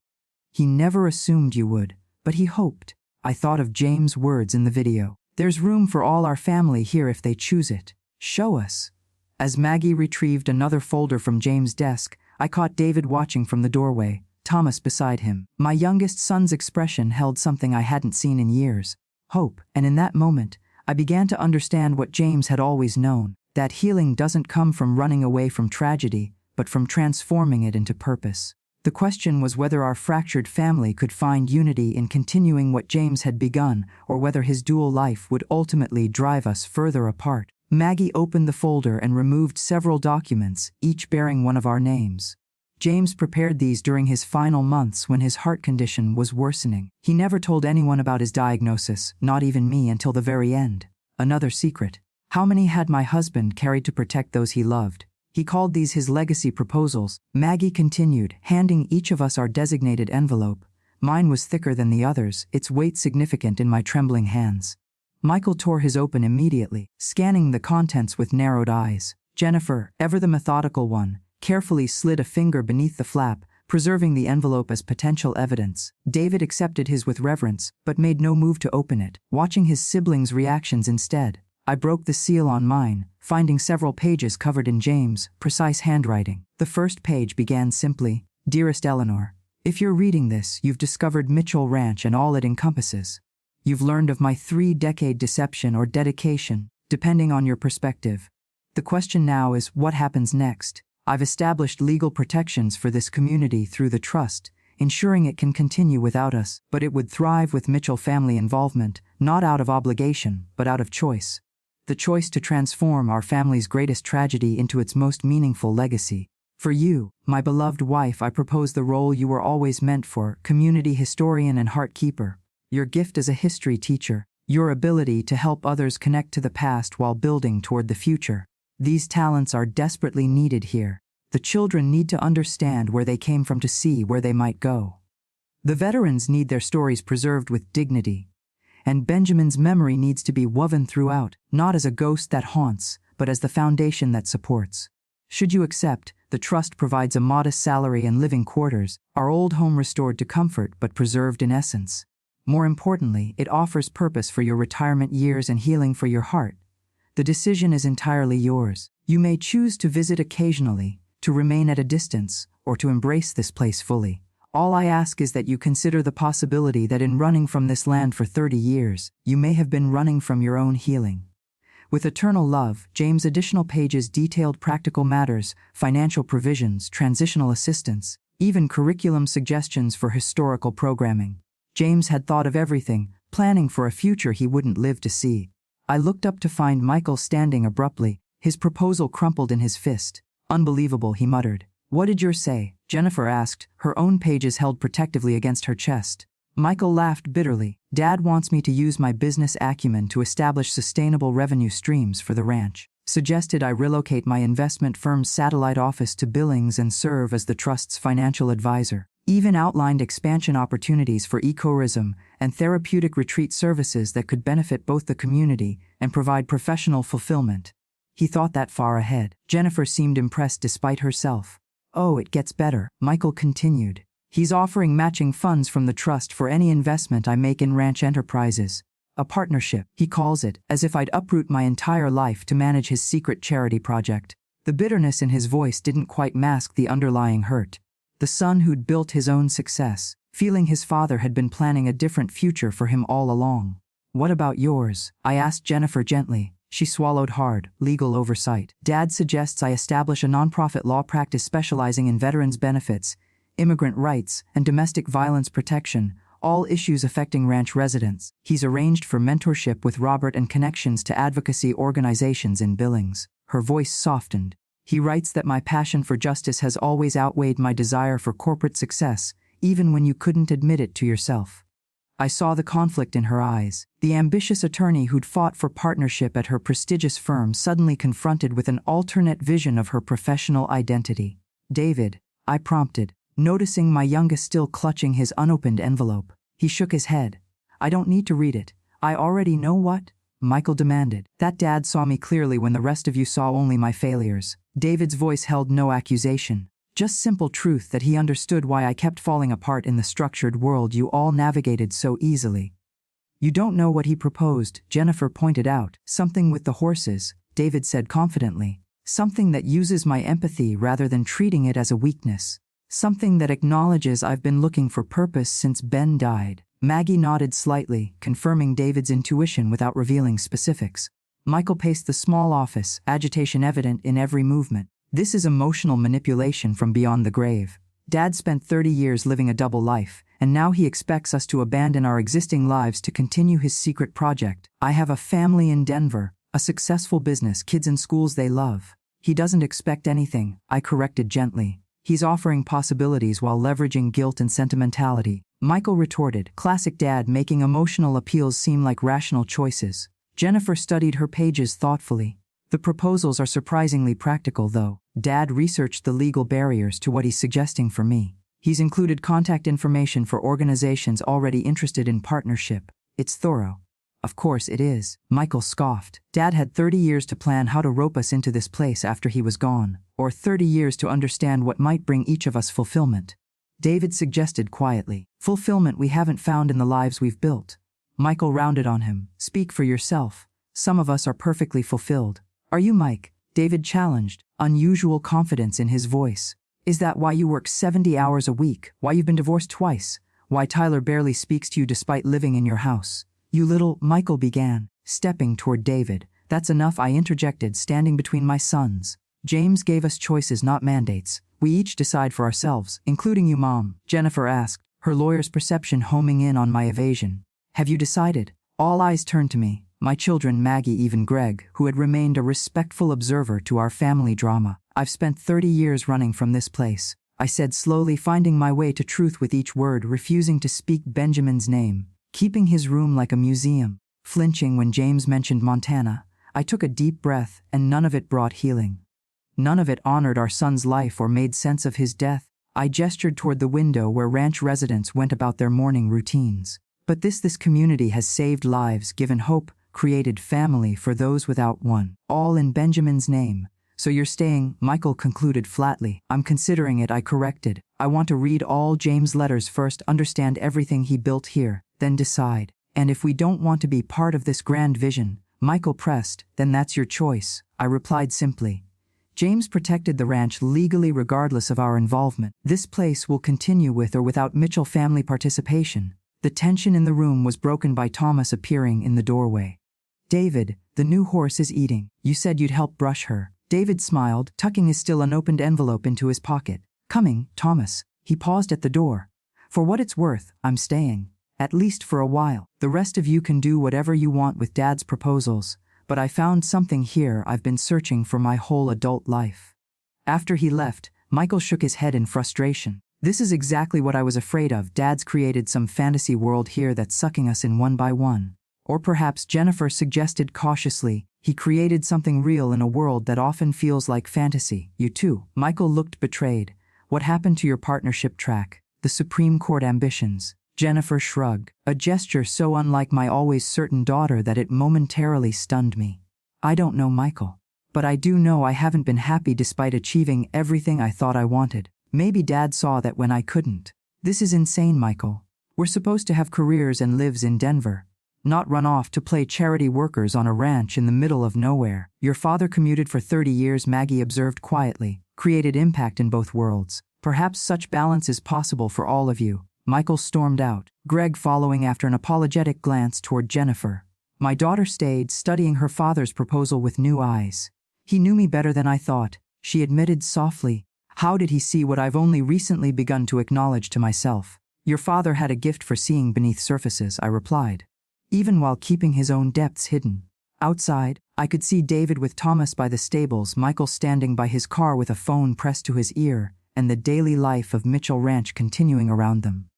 He never assumed you would, but he hoped. I thought of James' words in the video. There's room for all our family here if they choose it. Show us. As Maggie retrieved another folder from James' desk, I caught David watching from the doorway, Thomas beside him. My youngest son's expression held something I hadn't seen in years. Hope. And in that moment, I began to understand what James had always known, that healing doesn't come from running away from tragedy, but from transforming it into purpose. The question was whether our fractured family could find unity in continuing what James had begun, or whether his dual life would ultimately drive us further apart. Maggie opened the folder and removed several documents, each bearing one of our names. James prepared these during his final months when his heart condition was worsening. He never told anyone about his diagnosis, not even me, until the very end. Another secret. How many had my husband carried to protect those he loved? He called these his legacy proposals. Maggie continued, handing each of us our designated envelope. Mine was thicker than the others, its weight significant in my trembling hands. Michael tore his open immediately, scanning the contents with narrowed eyes. Jennifer, ever the methodical one, carefully slid a finger beneath the flap, preserving the envelope as potential evidence. David accepted his with reverence, but made no move to open it, watching his siblings' reactions instead. I broke the seal on mine, finding several pages covered in James' precise handwriting. The first page began simply, Dearest Eleanor, if you're reading this, you've discovered Mitchell Ranch and all it encompasses. You've learned of my 3-decade deception or dedication, depending on your perspective. The question now is, what happens next? I've established legal protections for this community through the trust, ensuring it can continue without us, but it would thrive with Mitchell family involvement, not out of obligation, but out of choice. The choice to transform our family's greatest tragedy into its most meaningful legacy. For you, my beloved wife, I propose the role you were always meant for, community historian and heart keeper. Your gift as a history teacher, your ability to help others connect to the past while building toward the future. These talents are desperately needed here. The children need to understand where they came from to see where they might go. The veterans need their stories preserved with dignity. And Benjamin's memory needs to be woven throughout, not as a ghost that haunts, but as the foundation that supports. Should you accept, the trust provides a modest salary and living quarters, our old home restored to comfort but preserved in essence. More importantly, it offers purpose for your retirement years and healing for your heart. The decision is entirely yours. You may choose to visit occasionally, to remain at a distance, or to embrace this place fully. All I ask is that you consider the possibility that in running from this land for 30 years, you may have been running from your own healing. With eternal love, James. Additional pages detailed practical matters, financial provisions, transitional assistance, even curriculum suggestions for historical programming. James had thought of everything, planning for a future he wouldn't live to see. I looked up to find Michael standing abruptly, his proposal crumpled in his fist. Unbelievable, he muttered. What did yours say? Jennifer asked, her own pages held protectively against her chest. Michael laughed bitterly. Dad wants me to use my business acumen to establish sustainable revenue streams for the ranch. Suggested I relocate my investment firm's satellite office to Billings and serve as the trust's financial advisor. Even outlined expansion opportunities for ecotourism and therapeutic retreat services that could benefit both the community and provide professional fulfillment. He thought that far ahead. Jennifer seemed impressed despite herself. Oh, it gets better, Michael continued. He's offering matching funds from the trust for any investment I make in ranch enterprises. A partnership, he calls it, as if I'd uproot my entire life to manage his secret charity project. The bitterness in his voice didn't quite mask the underlying hurt. The son who'd built his own success, feeling his father had been planning a different future for him all along. What about yours? I asked Jennifer gently. She swallowed hard. Legal oversight. Dad suggests I establish a nonprofit law practice specializing in veterans' benefits, immigrant rights, and domestic violence protection, all issues affecting ranch residents. He's arranged for mentorship with Robert and connections to advocacy organizations in Billings. Her voice softened. He writes that my passion for justice has always outweighed my desire for corporate success, even when you couldn't admit it to yourself. I saw the conflict in her eyes. The ambitious attorney who'd fought for partnership at her prestigious firm suddenly confronted with an alternate vision of her professional identity. David, I prompted, noticing my youngest still clutching his unopened envelope. He shook his head. I don't need to read it. I already know what? Michael demanded. That Dad saw me clearly when the rest of you saw only my failures. David's voice held no accusation. Just simple truth that he understood why I kept falling apart in the structured world you all navigated so easily. You don't know what he proposed, Jennifer pointed out. Something with the horses, David said confidently. Something that uses my empathy rather than treating it as a weakness. Something that acknowledges I've been looking for purpose since Ben died. Maggie nodded slightly, confirming David's intuition without revealing specifics. Michael paced the small office, agitation evident in every movement. This is emotional manipulation from beyond the grave. Dad spent 30 years living a double life, and now he expects us to abandon our existing lives to continue his secret project. I have a family in Denver, a successful business, kids in schools they love. He doesn't expect anything, I corrected gently. He's offering possibilities while leveraging guilt and sentimentality. Michael retorted, classic Dad making emotional appeals seem like rational choices. Jennifer studied her pages thoughtfully. The proposals are surprisingly practical though. Dad researched the legal barriers to what he's suggesting for me. He's included contact information for organizations already interested in partnership. It's thorough. Of course it is, Michael scoffed. Dad had 30 years to plan how to rope us into this place after he was gone, or 30 years to understand what might bring each of us fulfillment. David suggested quietly. Fulfillment we haven't found in the lives we've built. Michael rounded on him. Speak for yourself. Some of us are perfectly fulfilled. Are you, Mike? David challenged, unusual confidence in his voice. Is that why you work 70 hours a week? Why you've been divorced twice? Why Tyler barely speaks to you despite living in your house? You little, Michael began, stepping toward David. That's enough, I interjected, standing between my sons. James gave us choices, not mandates. We each decide for ourselves, including you, Mom, Jennifer asked, her lawyer's perception homing in on my evasion. Have you decided? All eyes turned to me. My children, Maggie, even Greg, who had remained a respectful observer to our family drama. I've spent 30 years running from this place, I said slowly, finding my way to truth with each word, refusing to speak Benjamin's name, keeping his room like a museum. Flinching when James mentioned Montana, I took a deep breath, and none of it brought healing. None of it honored our son's life or made sense of his death. I gestured toward the window where ranch residents went about their morning routines. But this community has saved lives, given hope, created family for those without one, all in Benjamin's name. So you're staying, Michael concluded flatly. I'm considering it, I corrected. I want to read all James' letters first, understand everything he built here, then decide. And if we don't want to be part of this grand vision, Michael pressed, then that's your choice, I replied simply. James protected the ranch legally regardless of our involvement. This place will continue with or without Mitchell family participation. The tension in the room was broken by Thomas appearing in the doorway. David, the new horse is eating. You said you'd help brush her. David smiled, tucking his still unopened envelope into his pocket. Coming, Thomas. He paused at the door. For what it's worth, I'm staying. At least for a while. The rest of you can do whatever you want with Dad's proposals, but I found something here I've been searching for my whole adult life. After he left, Michael shook his head in frustration. This is exactly what I was afraid of. Dad's created some fantasy world here that's sucking us in one by one. Or perhaps, Jennifer suggested cautiously, he created something real in a world that often feels like fantasy. You too. Michael looked betrayed. What happened to your partnership track? The Supreme Court ambitions? Jennifer shrugged, a gesture so unlike my always certain daughter that it momentarily stunned me. I don't know, Michael. But I do know I haven't been happy despite achieving everything I thought I wanted. Maybe Dad saw that when I couldn't. This is insane, Michael. We're supposed to have careers and lives in Denver, not run off to play charity workers on a ranch in the middle of nowhere. Your father commuted for 30 years, Maggie observed quietly, created impact in both worlds. Perhaps such balance is possible for all of you. Michael stormed out, Greg following after an apologetic glance toward Jennifer. My daughter stayed, studying her father's proposal with new eyes. He knew me better than I thought, she admitted softly. How did he see what I've only recently begun to acknowledge to myself? Your father had a gift for seeing beneath surfaces, I replied, even while keeping his own depths hidden. Outside, I could see David with Thomas by the stables, Michael standing by his car with a phone pressed to his ear, and the daily life of Mitchell Ranch continuing around them.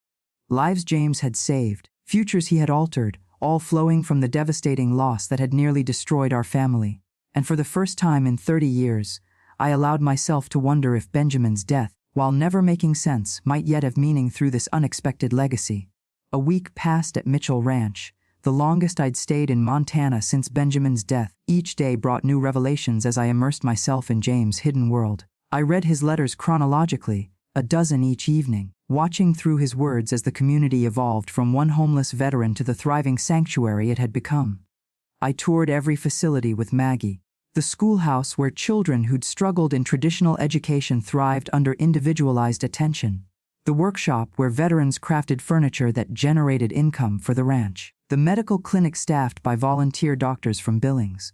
Lives James had saved, futures he had altered, all flowing from the devastating loss that had nearly destroyed our family. And for the first time in 30 years, I allowed myself to wonder if Benjamin's death, while never making sense, might yet have meaning through this unexpected legacy. A week passed at Mitchell Ranch, the longest I'd stayed in Montana since Benjamin's death. Each day brought new revelations as I immersed myself in James' hidden world. I read his letters chronologically, a dozen each evening, watching through his words as the community evolved from one homeless veteran to the thriving sanctuary it had become. I toured every facility with Maggie. The schoolhouse where children who'd struggled in traditional education thrived under individualized attention. The workshop where veterans crafted furniture that generated income for the ranch. The medical clinic staffed by volunteer doctors from Billings.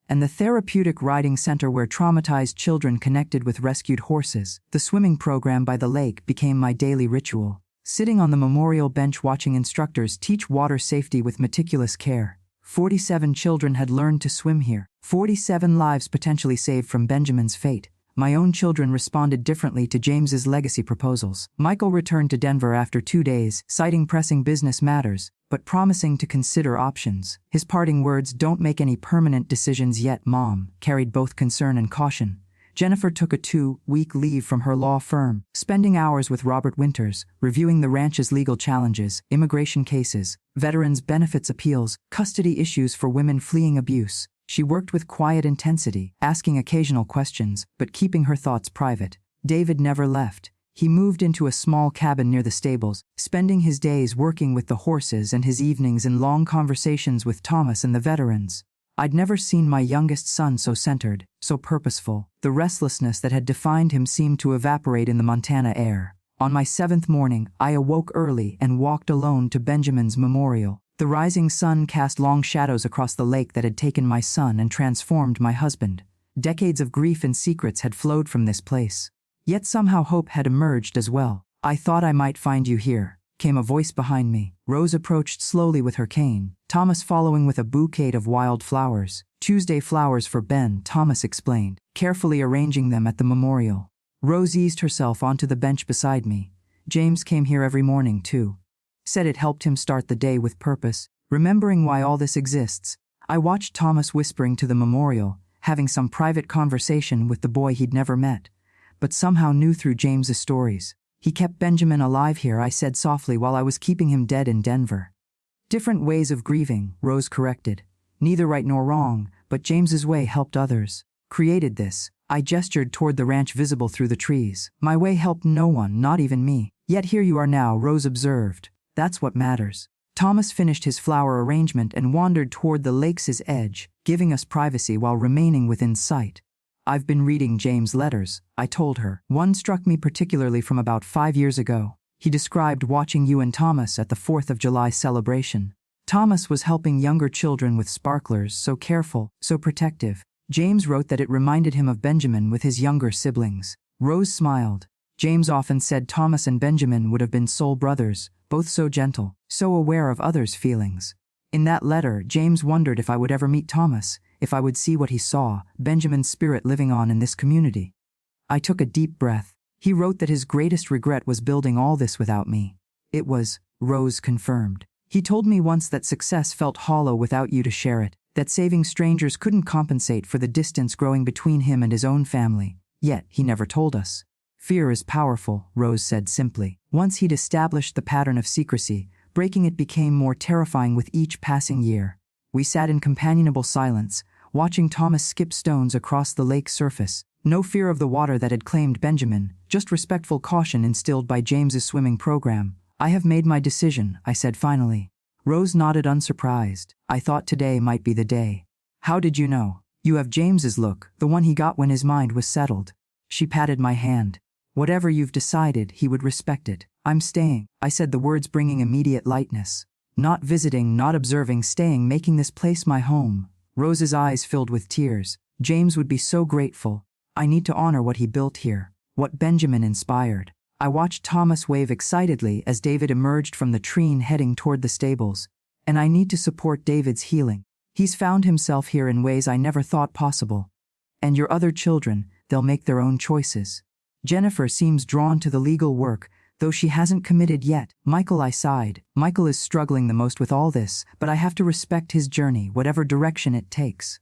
And the therapeutic riding center where traumatized children connected with rescued horses. The swimming program by the lake became my daily ritual. Sitting on the memorial bench watching instructors teach water safety with meticulous care. 47 children had learned to swim here. 47 lives potentially saved from Benjamin's fate. My own children responded differently to James's legacy proposals. Michael returned to Denver after 2 days, citing pressing business matters, but promising to consider options. His parting words, "Don't make any permanent decisions yet, Mom," carried both concern and caution. Jennifer took a 2-week leave from her law firm, spending hours with Robert Winters, reviewing the ranch's legal challenges, immigration cases, veterans' benefits appeals, custody issues for women fleeing abuse. She worked with quiet intensity, asking occasional questions, but keeping her thoughts private. David never left. He moved into a small cabin near the stables, spending his days working with the horses and his evenings in long conversations with Thomas and the veterans. I'd never seen my youngest son so centered, so purposeful. The restlessness that had defined him seemed to evaporate in the Montana air. On my 7th morning, I awoke early and walked alone to Benjamin's memorial. The rising sun cast long shadows across the lake that had taken my son and transformed my husband. Decades of grief and secrets had flowed from this place. Yet somehow hope had emerged as well. "I thought I might find you here," came a voice behind me. Rose approached slowly with her cane, Thomas following with a bouquet of wild flowers. "Tuesday flowers for Ben," Thomas explained, carefully arranging them at the memorial. Rose eased herself onto the bench beside me. "James came here every morning, too. Said it helped him start the day with purpose." Remembering why all this exists, I watched Thomas whispering to the memorial, having some private conversation with the boy he'd never met, but somehow knew through James's stories. "He kept Benjamin alive here," I said softly, "while I was keeping him dead in Denver." "Different ways of grieving," Rose corrected. "Neither right nor wrong, but James's way helped others. Created this." I gestured toward the ranch visible through the trees. "My way helped no one, not even me. Yet here you are now," Rose observed. "That's what matters." Thomas finished his flower arrangement and wandered toward the lake's edge, giving us privacy while remaining within sight. "I've been reading James' letters," I told her. "One struck me particularly from about 5 years ago. He described watching you and Thomas at the 4th of July celebration. Thomas was helping younger children with sparklers, so careful, so protective. James wrote that it reminded him of Benjamin with his younger siblings. Rose smiled. James often said Thomas and Benjamin would have been soul brothers, both so gentle, so aware of others' feelings. In that letter, James wondered if I would ever meet Thomas, if I would see what he saw, Benjamin's spirit living on in this community. I took a deep breath. He wrote that his greatest regret was building all this without me. It was, Rose confirmed. He told me once that success felt hollow without you to share it, that saving strangers couldn't compensate for the distance growing between him and his own family. Yet, he never told us. Fear is powerful, Rose said simply. Once he'd established the pattern of secrecy, breaking it became more terrifying with each passing year. We sat in companionable silence, watching Thomas skip stones across the lake's surface. No fear of the water that had claimed Benjamin, just respectful caution instilled by James's swimming program. I have made my decision, I said finally. Rose nodded unsurprised. I thought today might be the day. How did you know? You have James's look, the one he got when his mind was settled. She patted my hand. Whatever you've decided, he would respect it. I'm staying, I said, the words bringing immediate lightness. Not visiting, not observing, staying, making this place my home. Rose's eyes filled with tears. James would be so grateful. I need to honor what he built here, what Benjamin inspired. I watched Thomas wave excitedly as David emerged from the tree heading toward the stables. And I need to support David's healing. He's found himself here in ways I never thought possible. And your other children, they'll make their own choices. Jennifer seems drawn to the legal work, though she hasn't committed yet. Michael, I sighed. Michael is struggling the most with all this, but I have to respect his journey, whatever direction it takes.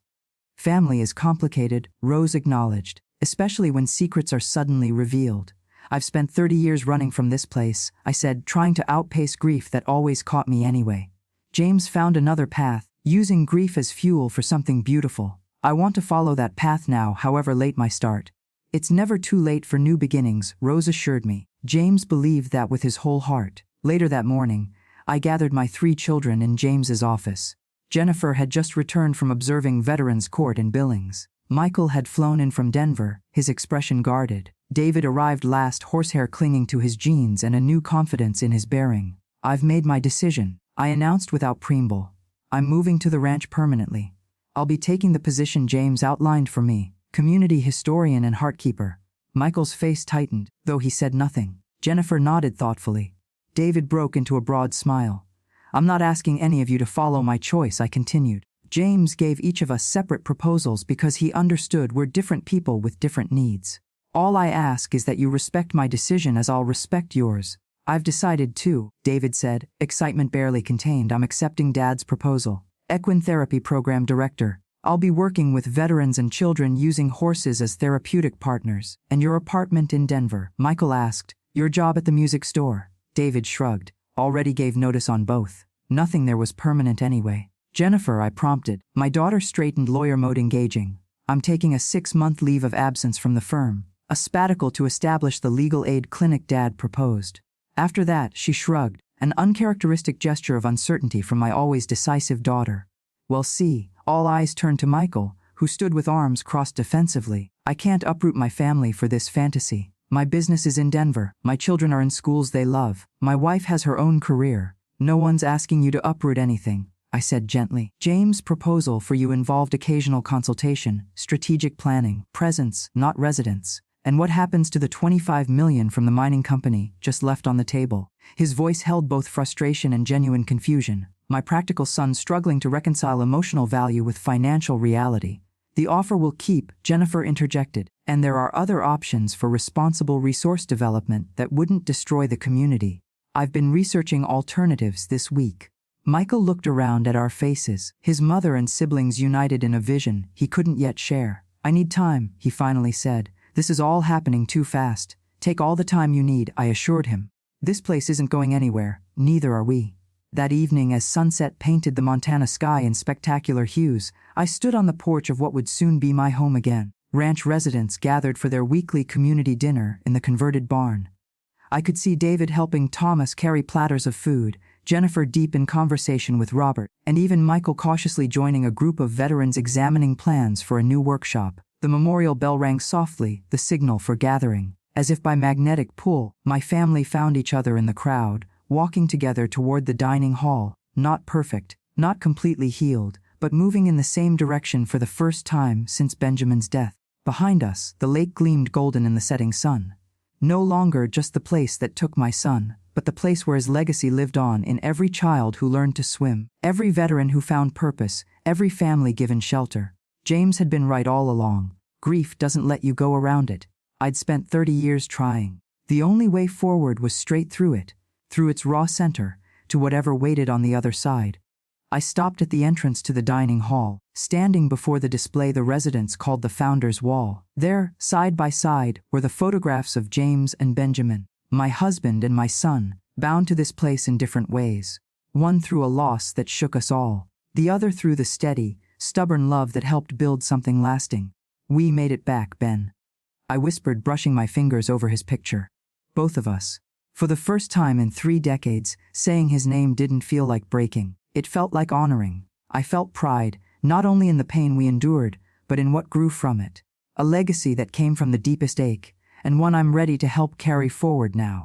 Family is complicated, Rose acknowledged, especially when secrets are suddenly revealed. I've spent 30 years running from this place, I said, trying to outpace grief that always caught me anyway. James found another path, using grief as fuel for something beautiful. I want to follow that path now, however late my start. It's never too late for new beginnings, Rose assured me. James believed that with his whole heart. Later that morning, I gathered my 3 children in James's office. Jennifer had just returned from observing Veterans Court in Billings. Michael had flown in from Denver, his expression guarded. David arrived last, horsehair clinging to his jeans and a new confidence in his bearing. I've made my decision, I announced without preamble. I'm moving to the ranch permanently. I'll be taking the position James outlined for me, community historian and heartkeeper. Michael's face tightened, though he said nothing. Jennifer nodded thoughtfully. David broke into a broad smile. I'm not asking any of you to follow my choice, I continued. James gave each of us separate proposals because he understood we're different people with different needs. All I ask is that you respect my decision as I'll respect yours. I've decided too, David said, excitement barely contained. I'm accepting Dad's proposal. Equine Therapy Program Director. I'll be working with veterans and children using horses as therapeutic partners. And your apartment in Denver? Michael asked. Your job at the music store? David shrugged. Already gave notice on both. Nothing there was permanent anyway. Jennifer, I prompted. My daughter straightened, lawyer mode engaging. I'm taking a 6-month leave of absence from the firm. A sabbatical to establish the legal aid clinic Dad proposed. After that, she shrugged, an uncharacteristic gesture of uncertainty from my always decisive daughter. Well, see, all eyes turned to Michael, who stood with arms crossed defensively. I can't uproot my family for this fantasy. My business is in Denver. My children are in schools they love. My wife has her own career. No one's asking you to uproot anything, I said gently. James' proposal for you involved occasional consultation, strategic planning, presence, not residence. And what happens to the $25 million from the mining company just left on the table? His voice held both frustration and genuine confusion. My practical son struggling to reconcile emotional value with financial reality. The offer will keep, Jennifer interjected, and there are other options for responsible resource development that wouldn't destroy the community. I've been researching alternatives this week. Michael looked around at our faces, his mother and siblings united in a vision he couldn't yet share. I need time, he finally said. This is all happening too fast. Take all the time you need, I assured him. This place isn't going anywhere, neither are we. That evening, as sunset painted the Montana sky in spectacular hues, I stood on the porch of what would soon be my home again. Ranch residents gathered for their weekly community dinner in the converted barn. I could see David helping Thomas carry platters of food, Jennifer deep in conversation with Robert, and even Michael cautiously joining a group of veterans examining plans for a new workshop. The memorial bell rang softly, the signal for gathering. As if by magnetic pull, my family found each other in the crowd, walking together toward the dining hall. not perfect, not completely healed, but moving in the same direction for the first time since Benjamin's death. Behind us, the lake gleamed golden in the setting sun. No longer just the place that took my son, but the place where his legacy lived on in every child who learned to swim, every veteran who found purpose, every family given shelter. James had been right all along. Grief doesn't let you go around it. I'd spent 30 years trying. The only way forward was straight through it, through its raw center, to whatever waited on the other side. I stopped at the entrance to the dining hall, standing before the display the residents called the Founder's Wall. There, side by side, were the photographs of James and Benjamin, my husband and my son, bound to this place in different ways. One through a loss that shook us all, the other through the steady, stubborn love that helped build something lasting. We made it back, Ben. I whispered, brushing my fingers over his picture. Both of us. For the first time in 3 decades, saying his name didn't feel like breaking. It felt like honoring. I felt pride, not only in the pain we endured, but in what grew from it. A legacy that came from the deepest ache, and one I'm ready to help carry forward now.